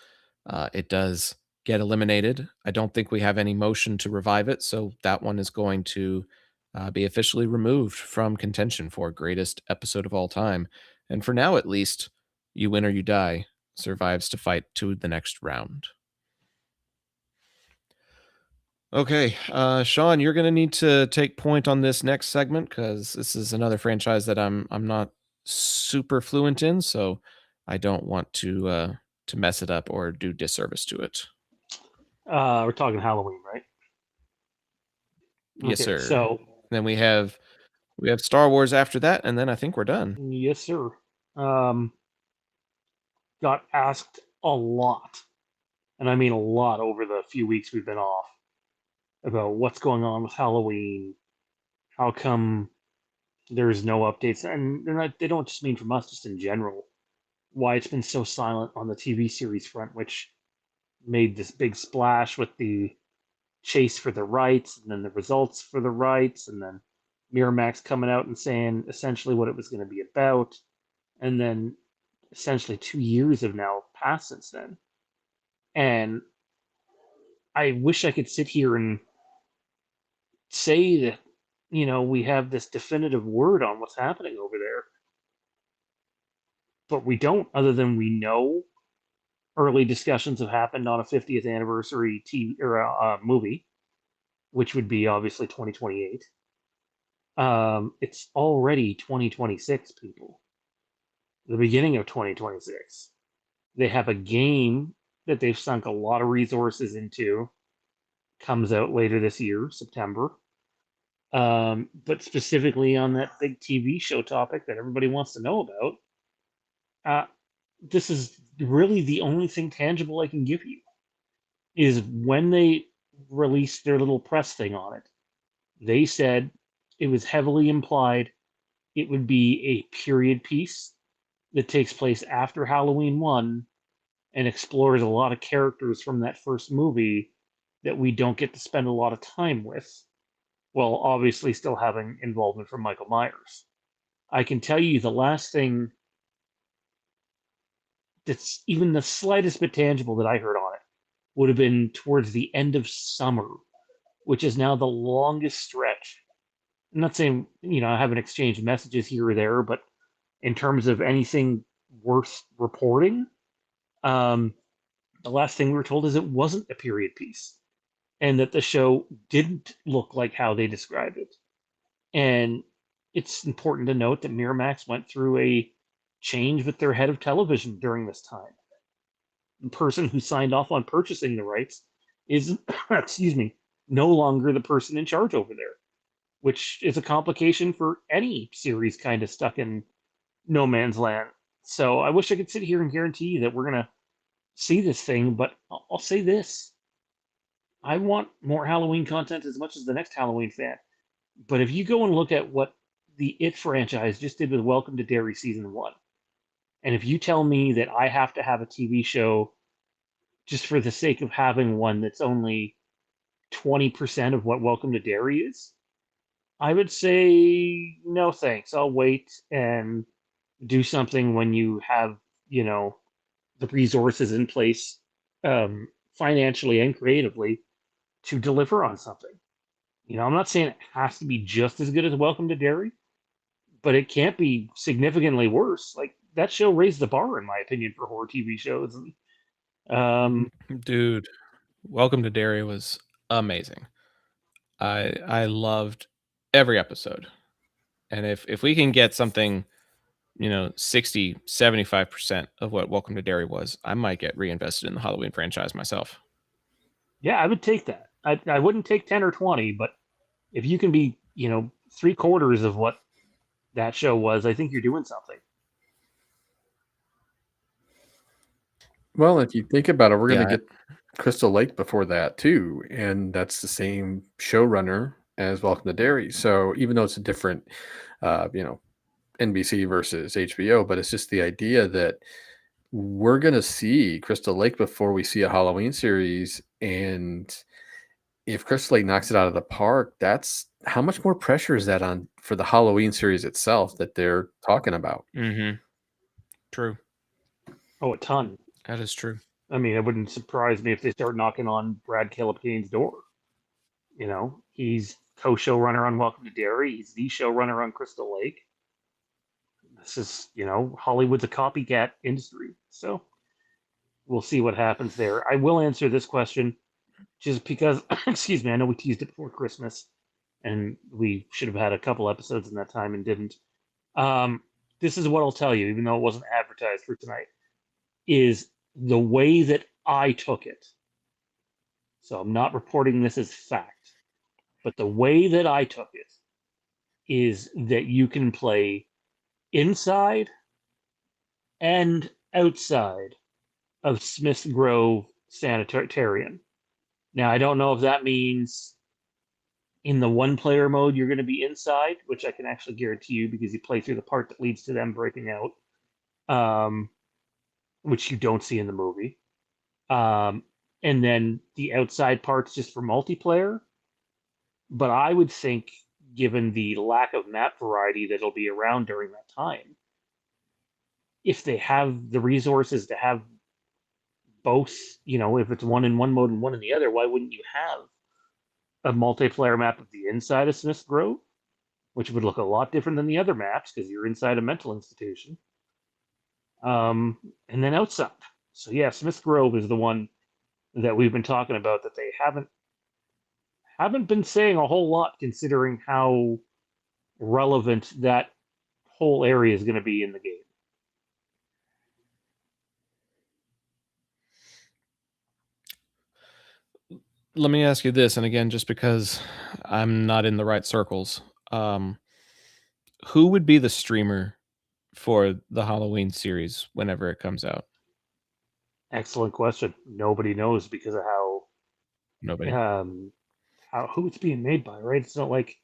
it does get eliminated. I don't think we have any motion to revive it, so that one is going to be officially removed from contention for greatest episode of all time. And for now, at least, You Win or You Die survives to fight to the next round. Okay, Sean, you're going to need to take point on this next segment because this is another franchise that I'm not super fluent in, so I don't want to mess it up or do disservice to it. We're talking Halloween, right? Yes, Okay, sir. So Then we have Star Wars after that, and then I think we're done. yes, sir. Got asked a lot, and I mean a lot, over the few weeks we've been off about what's going on with Halloween. How come there's no updates? And they don't just mean from us, just in general. Why it's been so silent on the TV series front, which made this big splash with the chase for the rights, and then the results for the rights, and then Miramax coming out and saying essentially what it was going to be about. And then essentially 2 years have now passed since then. And I wish I could sit here and say that, we have this definitive word on what's happening over there. But we don't, other than we know early discussions have happened on a 50th anniversary TV or movie, which would be obviously 2028. It's already 2026, people. The beginning of 2026. They have a game that they've sunk a lot of resources into. Comes out later this year, September. But specifically on that big TV show topic that everybody wants to know about, this is really the only thing tangible I can give you. Is when they released their little press thing on it, they said it was heavily implied it would be a period piece that takes place after Halloween 1 and explores a lot of characters from that first movie that we don't get to spend a lot of time with, while obviously still having involvement from Michael Myers. I can tell you the last thing that's even the slightest bit tangible that I heard on it would have been towards the end of summer, which is now the longest stretch. I'm not saying, I haven't exchanged messages here or there, but in terms of anything worth reporting, the last thing we were told is it wasn't a period piece and that the show didn't look like how they described it. And it's important to note that Miramax went through a change with their head of television during this time. The person who signed off on purchasing the rights is, no longer the person in charge over there, which is a complication for any series kind of stuck in no man's land. So I wish I could sit here and guarantee you that we're going to see this thing, but I'll say this. I want more Halloween content as much as the next Halloween fan. But if you go and look at what the It franchise just did with Welcome to Derry Season 1, and if you tell me that I have to have a TV show just for the sake of having one that's only 20% of what Welcome to Derry is, I would say no thanks. I'll wait and do something when you have, the resources in place, financially and creatively, to deliver on something. I'm not saying it has to be just as good as Welcome to Derry, but it can't be significantly worse. Like, that show raised the bar, in my opinion, for horror TV shows. Dude, Welcome to Derry was amazing. I loved every episode. And if we can get something, 60, 75% of what Welcome to Derry was, I might get reinvested in the Halloween franchise myself. Yeah, I would take that. I wouldn't take 10 or 20, but if you can be, 3/4 of what that show was, I think you're doing something. Well, if you think about it, we're going Yeah. to get Crystal Lake before that too, and that's the same showrunner as Welcome to Derry. So even though it's a different, NBC versus HBO, but it's just the idea that we're going to see Crystal Lake before we see a Halloween series. And if Crystal Lake knocks it out of the park, that's how much more pressure is that on for the Halloween series itself that they're talking about? Mm-hmm. True. Oh, a ton. That is true. I mean, it wouldn't surprise me if they start knocking on Brad Calipane's door. He's co-showrunner on Welcome to Derry. He's the showrunner on Crystal Lake. This is, Hollywood's a copycat industry. So we'll see what happens there. I will answer this question just because, excuse me, I know we teased it before Christmas and we should have had a couple episodes in that time and didn't. This is what I'll tell you, even though it wasn't advertised for tonight, is the way that I took it. So I'm not reporting this as fact, but the way that I took it is that you can play inside and outside of Smith's Grove Sanitarium. Now, I don't know if that means in the one-player mode you're going to be inside, which I can actually guarantee you because you play through the part that leads to them breaking out, which you don't see in the movie. And then the outside part's just for multiplayer. But I would think, given the lack of map variety that'll be around during that time, if they have the resources to have both, if it's one in one mode and one in the other, why wouldn't you have a multiplayer map of the inside of Smith's Grove, which would look a lot different than the other maps because you're inside a mental institution, and then outside. So yeah, Smith's Grove is the one that we've been talking about that they haven't haven't been saying a whole lot considering how relevant that whole area is going to be in the game. Let me ask you this, and again, just because I'm not in the right circles, who would be the streamer for the Halloween series whenever it comes out? Excellent question. Nobody knows because of Nobody. who it's being made by, right? It's not like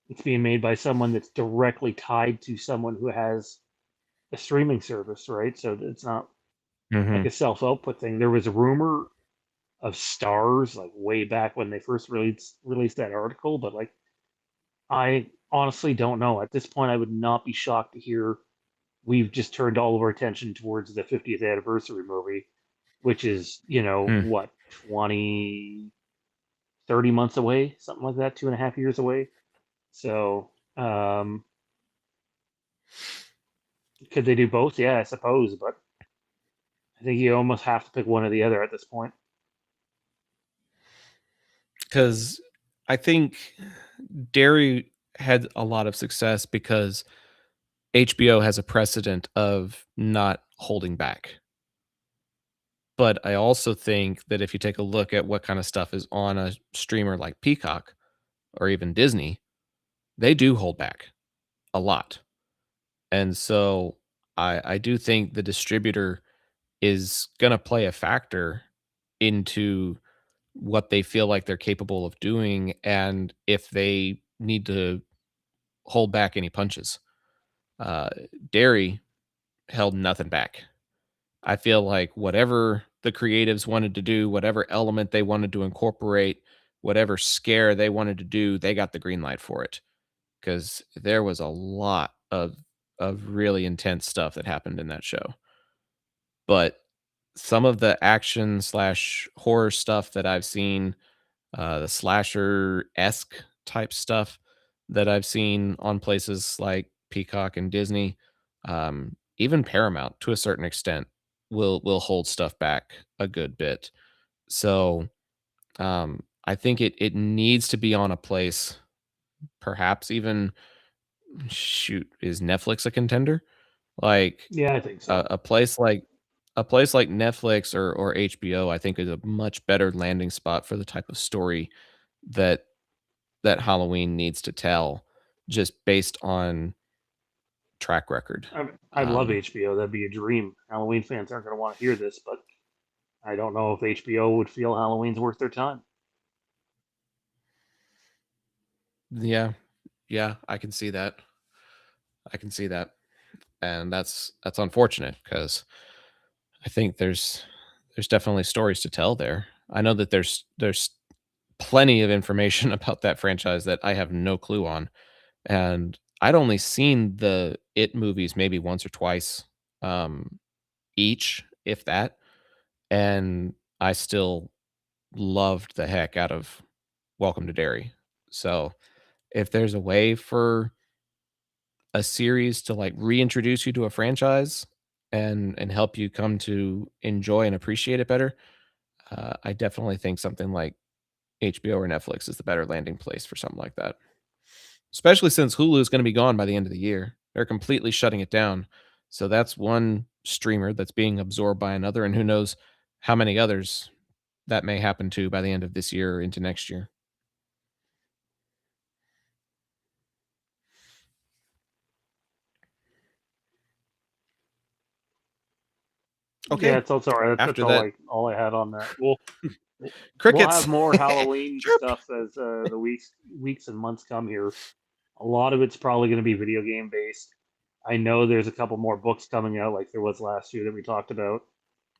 it's being made by someone that's directly tied to someone who has a streaming service, right? So it's not like Hmm. a self-output thing. There was a rumor of stars like way back when they first released that article, but like I honestly don't know. At this point, I would not be shocked to hear we've just turned all of our attention towards the 50th anniversary movie, which is, Mm. what, 20, 30 months away, something like that, 2.5 years away. So, could they do both? Yeah, I suppose, but I think you almost have to pick one or the other at this point. Because I think Derry had a lot of success because HBO has a precedent of not holding back. But I also think that if you take a look at what kind of stuff is on a streamer like Peacock or even Disney, they do hold back a lot. And so I do think the distributor is going to play a factor into what they feel like they're capable of doing and if they need to hold back any punches. Uh, Derry held nothing back. I feel like whatever the creatives wanted to do, whatever element they wanted to incorporate, whatever scare they wanted to do, they got the green light for it because there was a lot of really intense stuff that happened in that show. But some of the action slash horror stuff that I've seen, the slasher esque type stuff that I've seen on places like Peacock and Disney, even Paramount to a certain extent will hold stuff back a good bit. So I think it needs to be on a place, perhaps even shoot, is Netflix a contender? Like Yeah, I think so. a place like Netflix or HBO, I think is a much better landing spot for the type of story that Halloween needs to tell, just based on track record. I love Um, HBO. That'd be a dream. Halloween fans aren't going to want to hear this, but I don't know if HBO would feel Halloween's worth their time. yeah, yeah, I can see that. I can see that, and that's unfortunate because I think there's definitely stories to tell there. I know that there's plenty of information about that franchise that I have no clue on, and I'd only seen the It movies maybe once or twice, um, each, if that, and I still loved the heck out of Welcome to Derry. So, if there's a way for a series to like reintroduce you to a franchise and help you come to enjoy and appreciate it better, I definitely think something like HBO or Netflix is the better landing place for something like that. Especially since Hulu is going to be gone by the end of the year. They're completely shutting it down. So that's one streamer that's being absorbed by another, and who knows how many others that may happen to by the end of this year or into next year. Yeah, Okay. it's also all right. That's After that, all I had on that. We'll crickets. have more Halloween Chirp. stuff as the weeks and months come here. A lot of it's probably going to be video game based. I know there's a couple more books coming out, like there was last year that we talked about,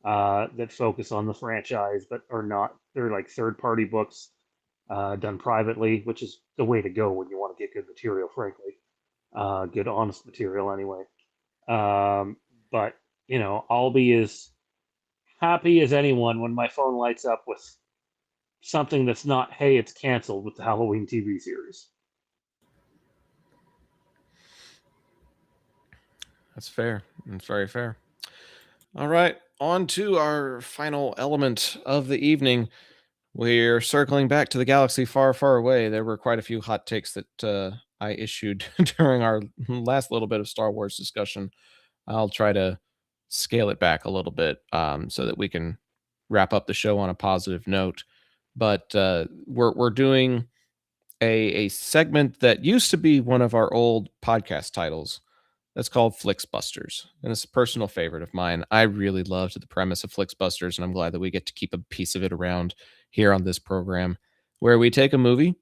that focus on the franchise, but are not. They're like third-party books done privately, which is the way to go when you want to get good material, frankly, good honest material anyway. But I'll be as happy as anyone when my phone lights up with something that's not, hey, it's canceled with the Halloween TV series. That's fair. That's very fair. All right. On to our final element of the evening. We're circling back to the galaxy far, far away. There were quite a few hot takes that I issued during our last little bit of Star Wars discussion. I'll try to scale it back a little bit so that we can wrap up the show on a positive note. But we're doing a segment that used to be one of our old podcast titles. That's called Flixbusters, and it's a personal favorite of mine. I really loved the premise of Flixbusters, and I'm glad that we get to keep a piece of it around here on this program, where we take a movie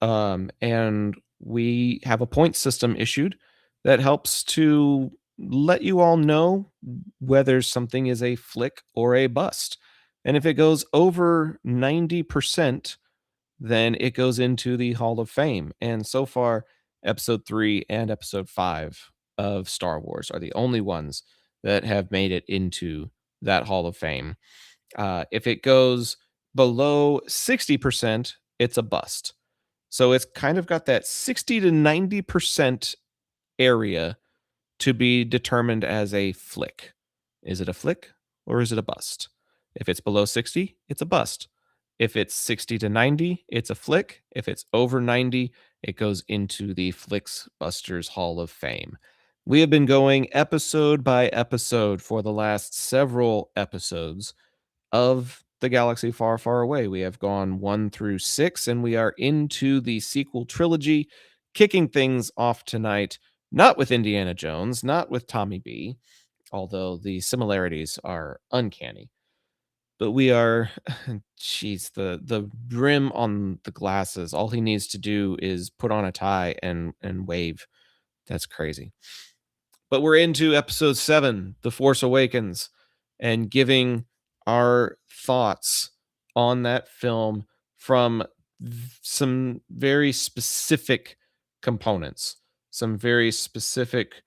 and we have a point system issued that helps to let you all know whether something is a flick or a bust. And if it goes over 90%, then it goes into the Hall of Fame. And so far, episode 3 and episode 5 of Star Wars are the only ones that have made it into that Hall of Fame. If it goes below 60%, it's a bust. So it's kind of got that 60 to 90% area to be determined as a flick. Is it a flick or is it a bust? If it's below 60, it's a bust. If it's 60 to 90, it's a flick. If it's over 90, it goes into the Flixbusters Hall of Fame. We have been going episode by episode for the last several episodes of The Galaxy Far, Far Away. We have gone 1 through 6, and we are into the sequel trilogy, kicking things off tonight, not with Indiana Jones, not with Tommy B, although the similarities are uncanny. But we are, geez, the brim on the glasses. All he needs to do is put on a tie and wave. That's crazy. But we're into episode 7, The Force Awakens, and giving our thoughts on that film from some very specific components, some very specific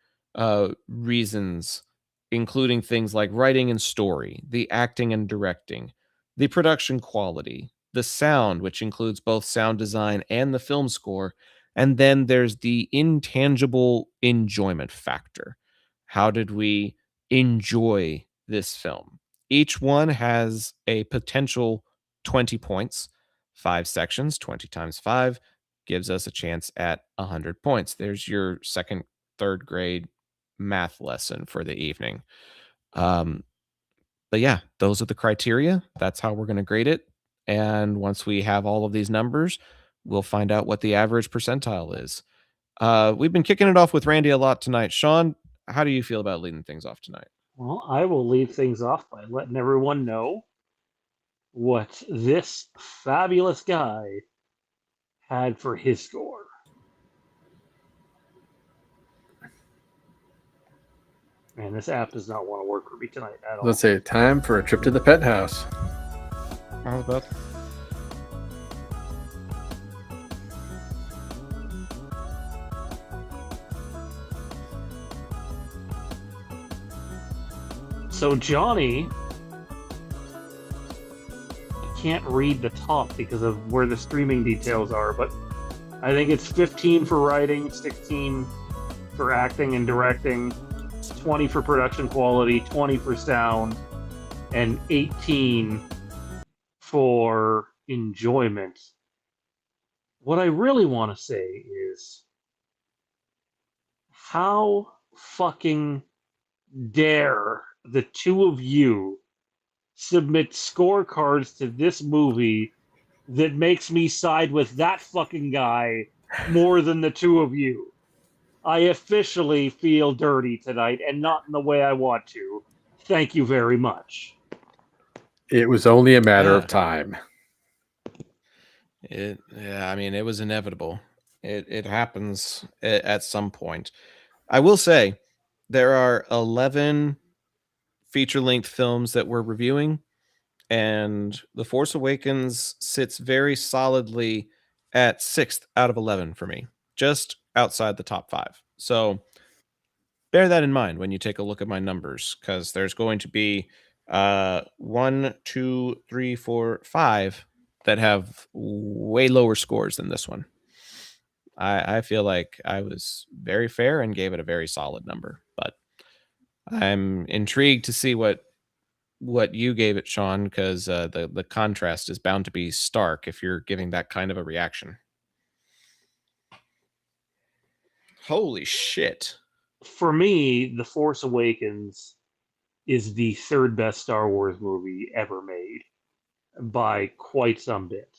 reasons, including things like writing and story, the acting and directing, the production quality, the sound, which includes both sound design and the film score. And then there's the intangible enjoyment factor. How did we enjoy this film? Each one has a potential 20 points, 5 sections, 20 times 5 gives us a chance at 100 points. There's your second, third grade math lesson for the evening. But yeah, those are the criteria. That's how we're going to grade it. And once we have all of these numbers, we'll find out what the average percentile is. We've been kicking it off with Randy a lot tonight. Sean, how do you feel about leading things off tonight? Well, I will lead things off by letting everyone know what this fabulous guy had for his score. Man, this app does not want to work for me tonight at all. Let's say time for a trip to the pet house. How about? So Johnny can't read the top because of where the streaming details are, but I think it's 15 for writing, 16 for acting and directing, 20 for production quality, 20 for sound, and 18 for enjoyment. What I really want to say is, how fucking dare the two of you submit scorecards to this movie that makes me side with that fucking guy more than the two of you. I officially feel dirty tonight, and not in the way I want to. Thank you very much. It was only a matter of time. I mean, it was inevitable. It happens at some point. I will say there are 11 feature-length films that we're reviewing, and The Force Awakens sits very solidly at 6th out of 11 for me, just outside the top 5. So bear that in mind when you take a look at my numbers, because there's going to be 1, 2, 3, 4, 5 that have way lower scores than this one. I feel like I was very fair and gave it a very solid number, but I'm intrigued to see what what you gave it, Sean, because the contrast is bound to be stark if you're giving that kind of a reaction. Holy shit! For me, The Force Awakens is the third best Star Wars movie ever made by quite some bit.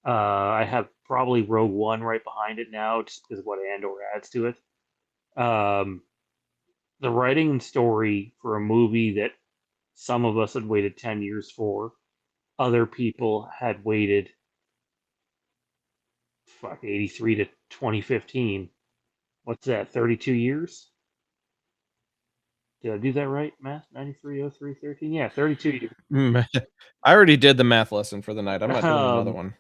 I have probably Rogue One right behind it now, just because of what Andor adds to it. Um, the writing and story for a movie that some of us had waited 10 years for, other people had waited, 83 to 2015. What's that, 32 years? Did I do that right, math? 93, 03, 13? Yeah, 32 years. I already did the math lesson for the night. I'm not doing another one.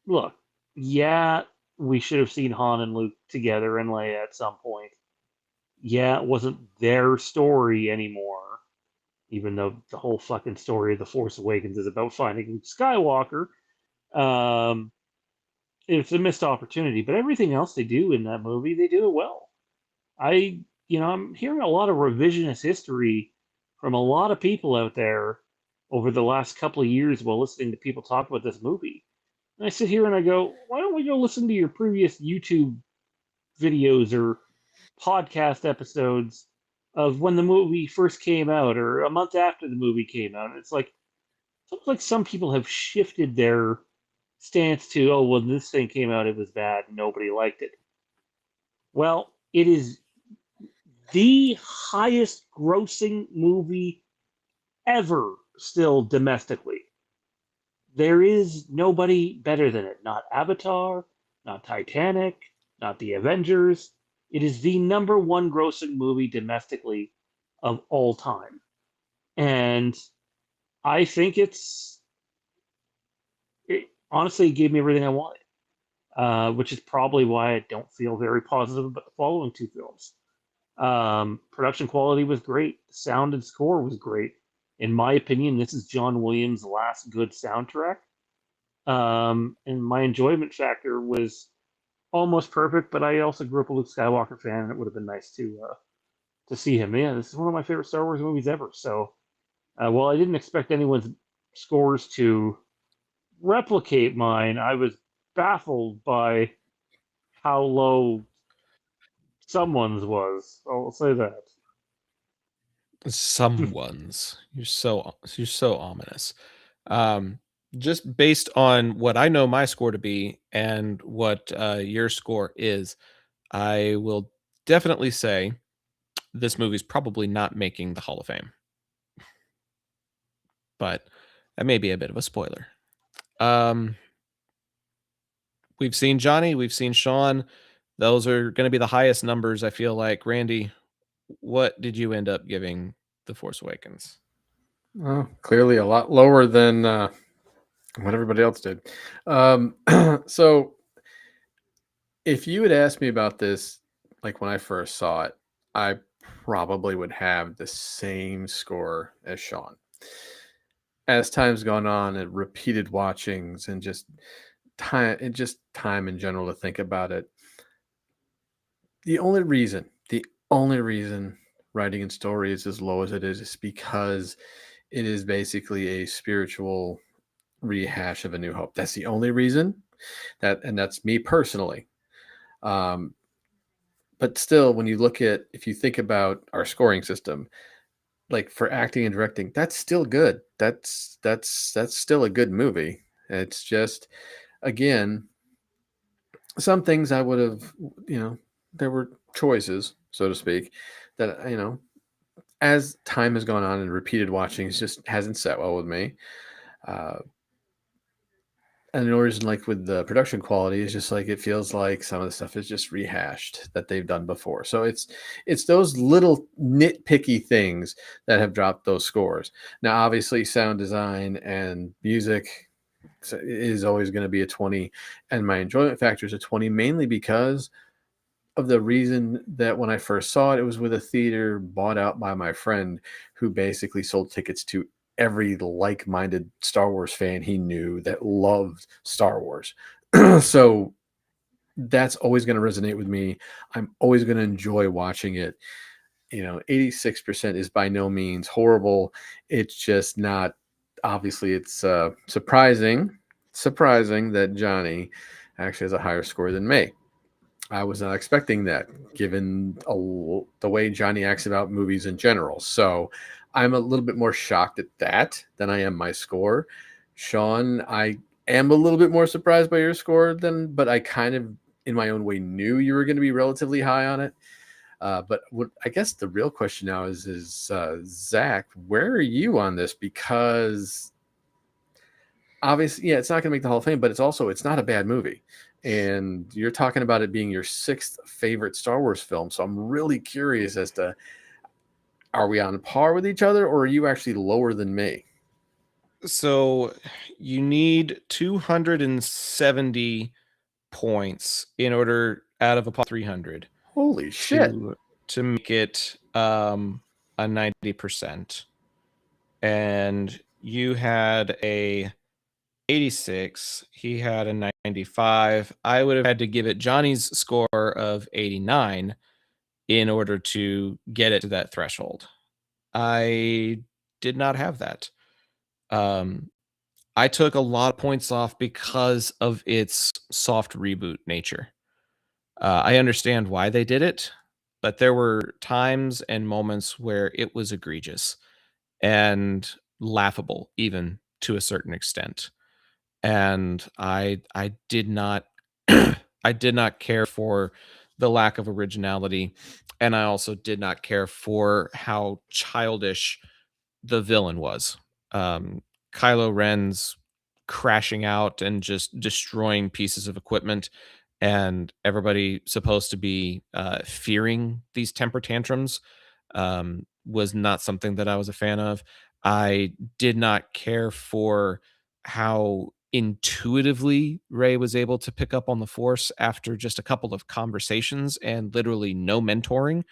Look, yeah, we should have seen Han and Luke together and Leia at some point. Yeah, it wasn't their story anymore, even though the whole fucking story of The Force Awakens is about finding Luke Skywalker. Um, it's a missed opportunity, but everything else they do in that movie, they do it well. I'm hearing a lot of revisionist history from a lot of people out there over the last couple of years while listening to people talk about this movie. And I sit here and I go, why don't we go listen to your previous YouTube videos or podcast episodes of when the movie first came out or a month after the movie came out? And it's like some people have shifted their stance to, oh, well, this thing came out, it was bad, nobody liked it. Well, it is the highest grossing movie ever still domestically. There is nobody better than it. Not Avatar, not Titanic, not The Avengers. It is the number one grossing movie domestically of all time. And I think it honestly gave me everything I wanted, which is probably why I don't feel very positive about the following two films. Production quality was great. The sound and score was great. In my opinion, this is John Williams' last good soundtrack. And my enjoyment factor was almost perfect, but I also grew up a Luke Skywalker fan, and it would have been nice to see him. Yeah, this is one of my favorite Star Wars movies ever. So, while I didn't expect anyone's scores to replicate mine, I was baffled by how low someone's was. I'll say that. Someone's. You're so ominous. Just based on what I know my score to be and what your score is, I will definitely say this movie's probably not making the Hall of Fame. But that may be a bit of a spoiler. We've seen Johnny, we've seen Sean. Those are going to be the highest numbers, I feel like. Randy, what did you end up giving The Force Awakens? Well, clearly a lot lower than what everybody else did. So if you had asked me about this, like when I first saw it, I probably would have the same score as Sean. As time's gone on and repeated watchings and just time in general to think about it, the only reason writing and story is as low as it is because it is basically a spiritual rehash of A New Hope. That's the only reason, and that's me personally. But still, when you if you think about our scoring system, like for acting and directing, that's still good. That's still a good movie. It's just, again, some things I would have, there were choices, so to speak, that, as time has gone on and repeated watching, it just hasn't sat well with me. And the reason, like with the production quality, is just like it feels like some of the stuff is just rehashed that they've done before. So it's those little nitpicky things that have dropped those scores. Now, obviously, sound design and music is always going to be a 20, and my enjoyment factor is a 20, mainly because of the reason that when I first saw it, it was with a theater bought out by my friend who basically sold tickets to every like-minded Star Wars fan he knew that loved Star Wars. So that's always going to resonate with me. I'm always going to enjoy watching it. 86% is by no means horrible. It's just not, obviously it's surprising that Johnny actually has a higher score than me. I was not expecting that, given the way Johnny acts about movies in general. So I'm a little bit more shocked at that than I am my score. Sean, I am a little bit more surprised by your score but I kind of, in my own way, knew you were going to be relatively high on it. But what I guess the real question now is Zach, where are you on this? Because obviously, yeah, it's not going to make the Hall of Fame, but it's not a bad movie. And you're talking about it being your 6th favorite Star Wars film. So I'm really curious as to, are we on par with each other, or are you actually lower than me? So you need 270 points in order out of a 300. Holy shit. To make it a 90%. And you had a 86, he had a 95. I would have had to give it Johnny's score of 89 in order to get it to that threshold. I did not have that. I took a lot of points off because of its soft reboot nature. I understand why they did it, but there were times and moments where it was egregious and laughable, even to a certain extent. And I did not I did not care for the lack of originality, and I also did not care for how childish the villain was. Kylo Ren's crashing out and just destroying pieces of equipment, and everybody supposed to be fearing these temper tantrums, was not something that I was a fan of. I did not care for how intuitively Rey was able to pick up on the Force after just a couple of conversations and literally no mentoring.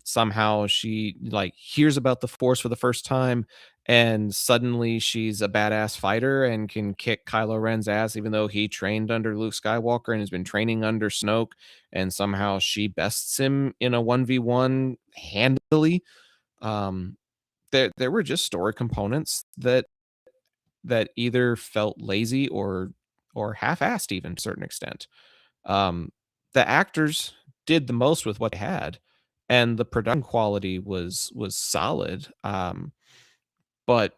Somehow she like hears about the Force for the first time, and suddenly she's a badass fighter and can kick Kylo Ren's ass, even though he trained under Luke Skywalker and has been training under Snoke, and somehow she bests him in a 1v1 handily. There were just story components that either felt lazy or half-assed, even to a certain extent. The actors did the most with what they had, and the production quality was solid. But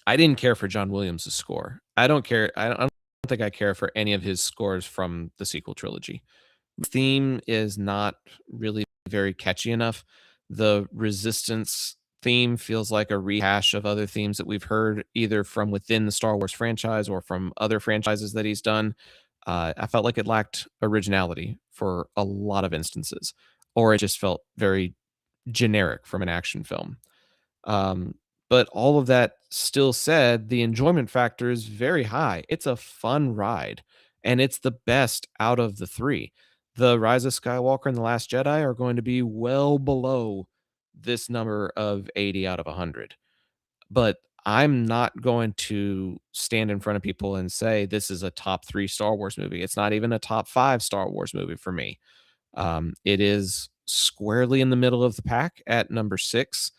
I didn't care for John Williams' score. I don't care. I don't think I care for any of his scores from the sequel trilogy. The theme is not really very catchy enough. The Resistance theme feels like a rehash of other themes that we've heard either from within the Star Wars franchise or from other franchises that he's done. I felt like it lacked originality for a lot of instances, or it just felt very generic from an action film. But all of that still said, the enjoyment factor is very high. It's a fun ride, and it's the best out of the 3. The Rise of Skywalker and The Last Jedi are going to be well below this number of 80 out of 100. But I'm not going to stand in front of people and say this is a top 3 Star Wars movie. It's not even a top 5 Star Wars movie for me. It is squarely in the middle of the pack at number 6.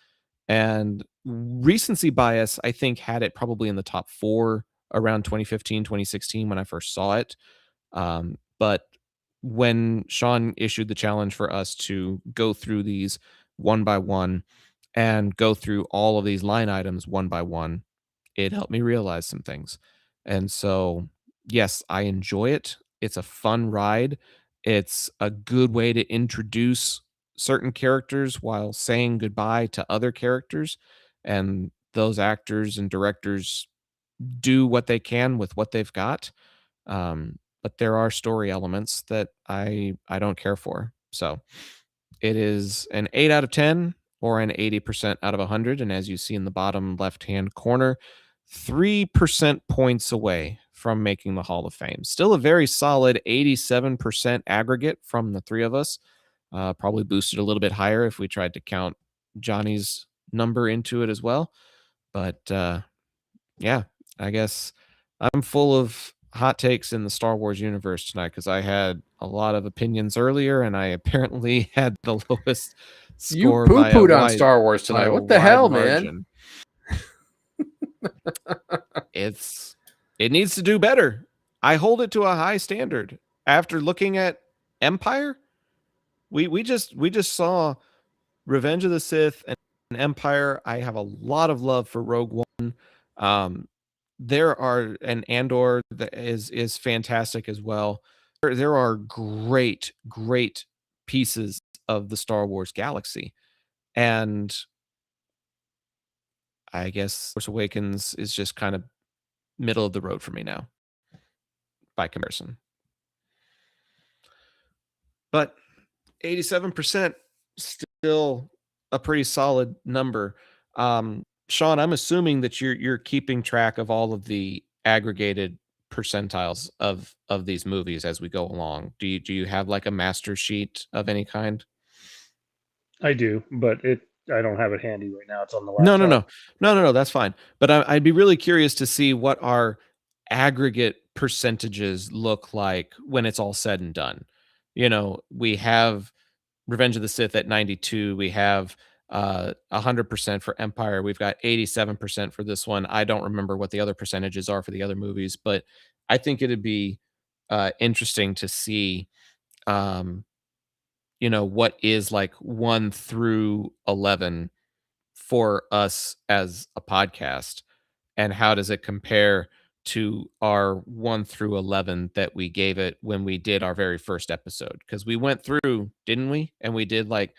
And recency bias, I think, had it probably in the top 4 around 2015, 2016 when I first saw it. But when Sean issued the challenge for us to go through these one by one and go through all of these line items one by one, it helped me realize some things. And so, yes, I enjoy it. It's a fun ride. It's a good way to introduce certain characters while saying goodbye to other characters. And those actors and directors do what they can with what they've got. But there are story elements that I don't care for. So it is an 8 out of 10 or an 80% out of 100. And as you see in the bottom left-hand corner, 3% points away from making the Hall of Fame. Still a very solid 87% aggregate from the 3 of us. Probably boosted a little bit higher if we tried to count Johnny's number into it as well. But yeah, I guess I'm full of hot takes in the Star Wars universe tonight because I had a lot of opinions earlier, and I apparently had the lowest You score poo by a pooed on wide, Star Wars by tonight. a What the wide hell, man? margin. It needs to do better. I hold it to a high standard. After looking at Empire, we just saw Revenge of the Sith and Empire. I have a lot of love for Rogue One. There are and Andor that is fantastic as well. There are great pieces of the Star Wars galaxy, and I guess Force Awakens is just kind of middle of the road for me now, by comparison. But 87% still a pretty solid number. Sean, I'm assuming that you're keeping track of all of the aggregated percentiles of these movies as we go along. Do you have like a master sheet of any kind? I do, but I don't have it handy right now. It's on the laptop. No. That's fine. But I'd be really curious to see what our aggregate percentages look like when it's all said and done. You know, we have Revenge of the Sith at 92. We have 100% for Empire. We've got 87% for this one. I don't remember what the other percentages are for the other movies, but I think it'd be interesting to see, you know, what is like 1 through 11 for us as a podcast, and how does it compare to our 1 through 11 that we gave it when we did our very first episode? Because we went through, didn't we? And we did like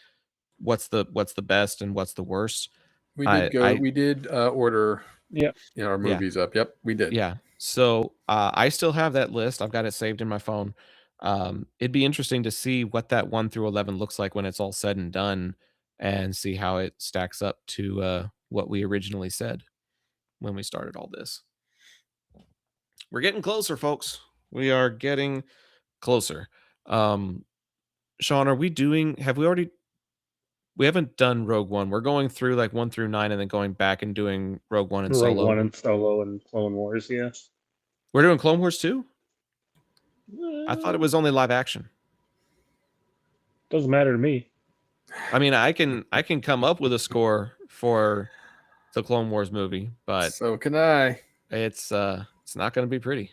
what's the best and what's the worst. We did order Yeah. our movies up. Yep, we did. Yeah. So I still have that list. I've got it saved in my phone. It'd be interesting to see what that 1 through 11 looks like when it's all said and done, and see how it stacks up to what we originally said when we started all this. We're getting closer, folks. We are getting closer. Sean, we haven't done Rogue One. We're going through like 1 through 9 and then going back and doing Rogue One and Rogue Solo. One and Solo and Clone Wars, yeah. We're doing Clone Wars too? I thought it was only live action. Doesn't matter to me. I mean, I can come up with a score for the Clone Wars movie, but so can I. It's not going to be pretty.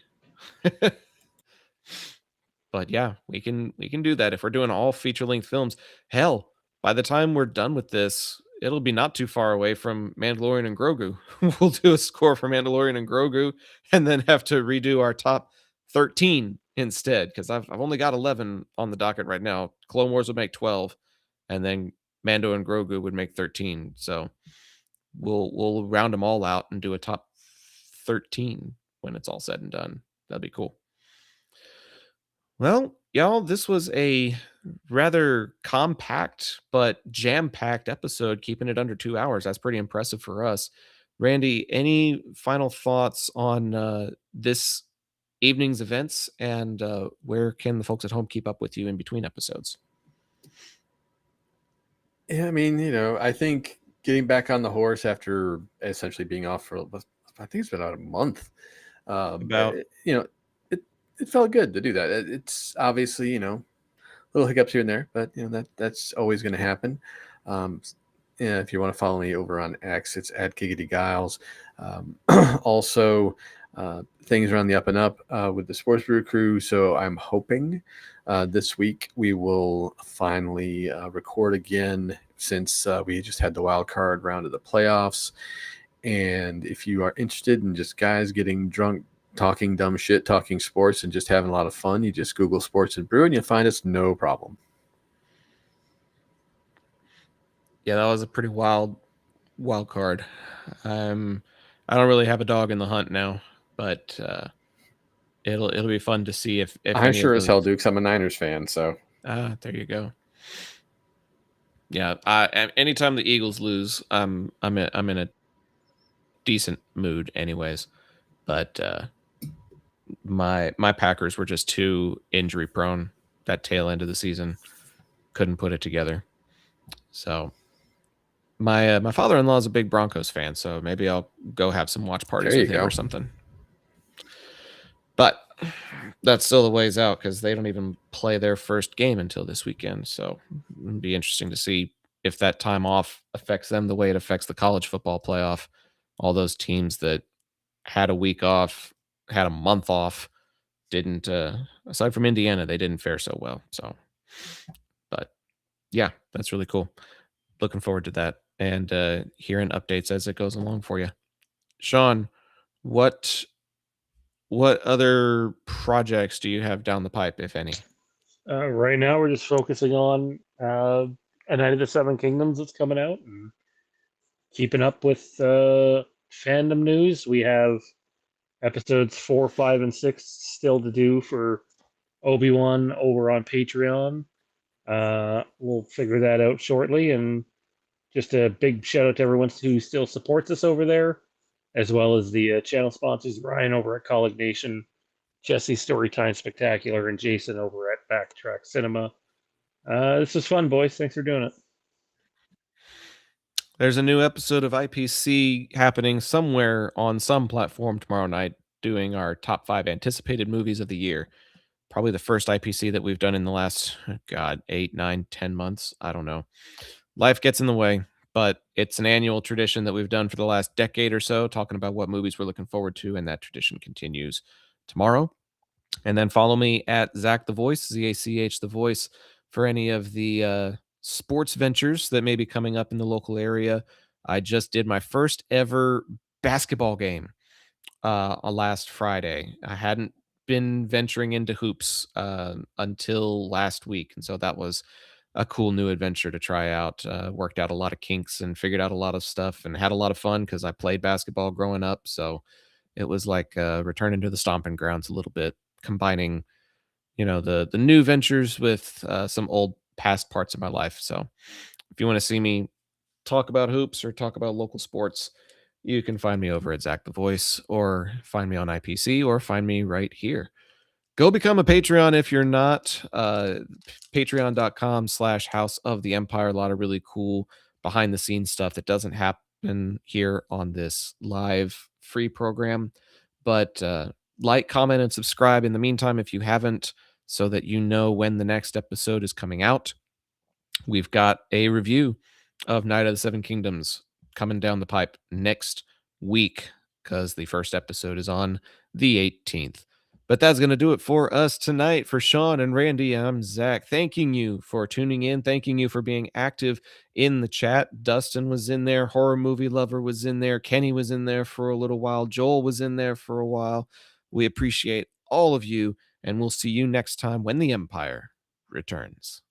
But yeah, we can do that if we're doing all feature-length films. Hell, by the time we're done with this, it'll be not too far away from Mandalorian and Grogu. We'll do a score for Mandalorian and Grogu, and then have to redo our top 13 instead, because I've only got 11 on the docket right now. Clone Wars would make 12, and then Mando and Grogu would make 13. So we'll round them all out and do a top 13 when it's all said and done. That'd be cool. Well, y'all, this was a rather compact but jam-packed episode, keeping it under 2 hours. That's pretty impressive for us. Randy, any final thoughts on this evening's events, and where can the folks at home keep up with you in between episodes? Yeah, I mean, I think getting back on the horse after essentially being off for, I think it's been about a month. It felt good to do that. It's obviously, little hiccups here and there, but that's always going to happen. If you want to follow me over on X, it's at Giggity Giles. Also, things are on the up and up with the Sports Brew crew. So I'm hoping this week we will finally record again, since we just had the wild card round of the playoffs. And if you are interested in just guys getting drunk, talking dumb shit, talking sports, and just having a lot of fun, you just Google Sports and Brew and you'll find us, no problem. Yeah, that was a pretty wild card. I don't really have a dog in the hunt now, but it'll be fun to see if I sure as hell do, because I'm a Niners fan. So there you go. Yeah, anytime the Eagles lose, I'm in a decent mood, anyways. But my Packers were just too injury prone that tail end of the season. Couldn't put it together. So my father-in-law is a big Broncos fan, so maybe I'll go have some watch parties with him or something. But that's still the ways out because they don't even play their first game until this weekend. So it'd be interesting to see if that time off affects them the way it affects the college football playoff. All those teams that had a week off, had a month off, didn't aside from Indiana, they didn't fare so well. So, but yeah, that's really cool. Looking forward to that and hearing updates as it goes along for you. Sean, what other projects do you have down the pipe, if any? Right now, we're just focusing on A Night of the Seven Kingdoms that's coming out and keeping up with fandom news. We have episodes 4, 5, and 6 still to do for Obi-Wan over on Patreon. We'll figure that out shortly. And just a big shout out to everyone who still supports us over there, as well as the channel sponsors Ryan over at Colleague Nation, Jesse Storytime Spectacular, and Jason over at Backtrack Cinema. This was fun, boys. Thanks for doing it. There's a new episode of IPC happening somewhere on some platform tomorrow night, doing our top 5 anticipated movies of the year. Probably the first IPC that we've done in the last, 8, 9, 10 months. I don't know. Life gets in the way, but it's an annual tradition that we've done for the last decade or so, talking about what movies we're looking forward to, and that tradition continues tomorrow. And then follow me at Zach the Voice, ZACH the Voice, for any of the sports ventures that may be coming up in the local area. I just did my first ever basketball game last Friday. I hadn't been venturing into hoops until last week, and so that was a cool new adventure to try out. Worked out a lot of kinks and figured out a lot of stuff, and had a lot of fun because I played basketball growing up. So it was like returning to the stomping grounds a little bit, combining the new ventures with some old past parts of my life. So if you want to see me talk about hoops or talk about local sports, you can find me over at Zach the Voice, or find me on IPC, or find me right here. Go become a Patreon if you're not. Patreon.com/House of the Empire. A lot of really cool behind the scenes stuff that doesn't happen here on this live free program. But like, comment, and subscribe in the meantime if you haven't, so that you know when the next episode is coming out. We've got a review of Night of the Seven Kingdoms coming down the pipe next week, because the first episode is on the 18th. But that's going to do it for us tonight. For Sean and Randy, I'm Zach. Thanking you for tuning in. Thanking you for being active in the chat. Dustin was in there. Horror Movie Lover was in there. Kenny was in there for a little while. Joel was in there for a while. We appreciate all of you, and we'll see you next time when the Empire returns.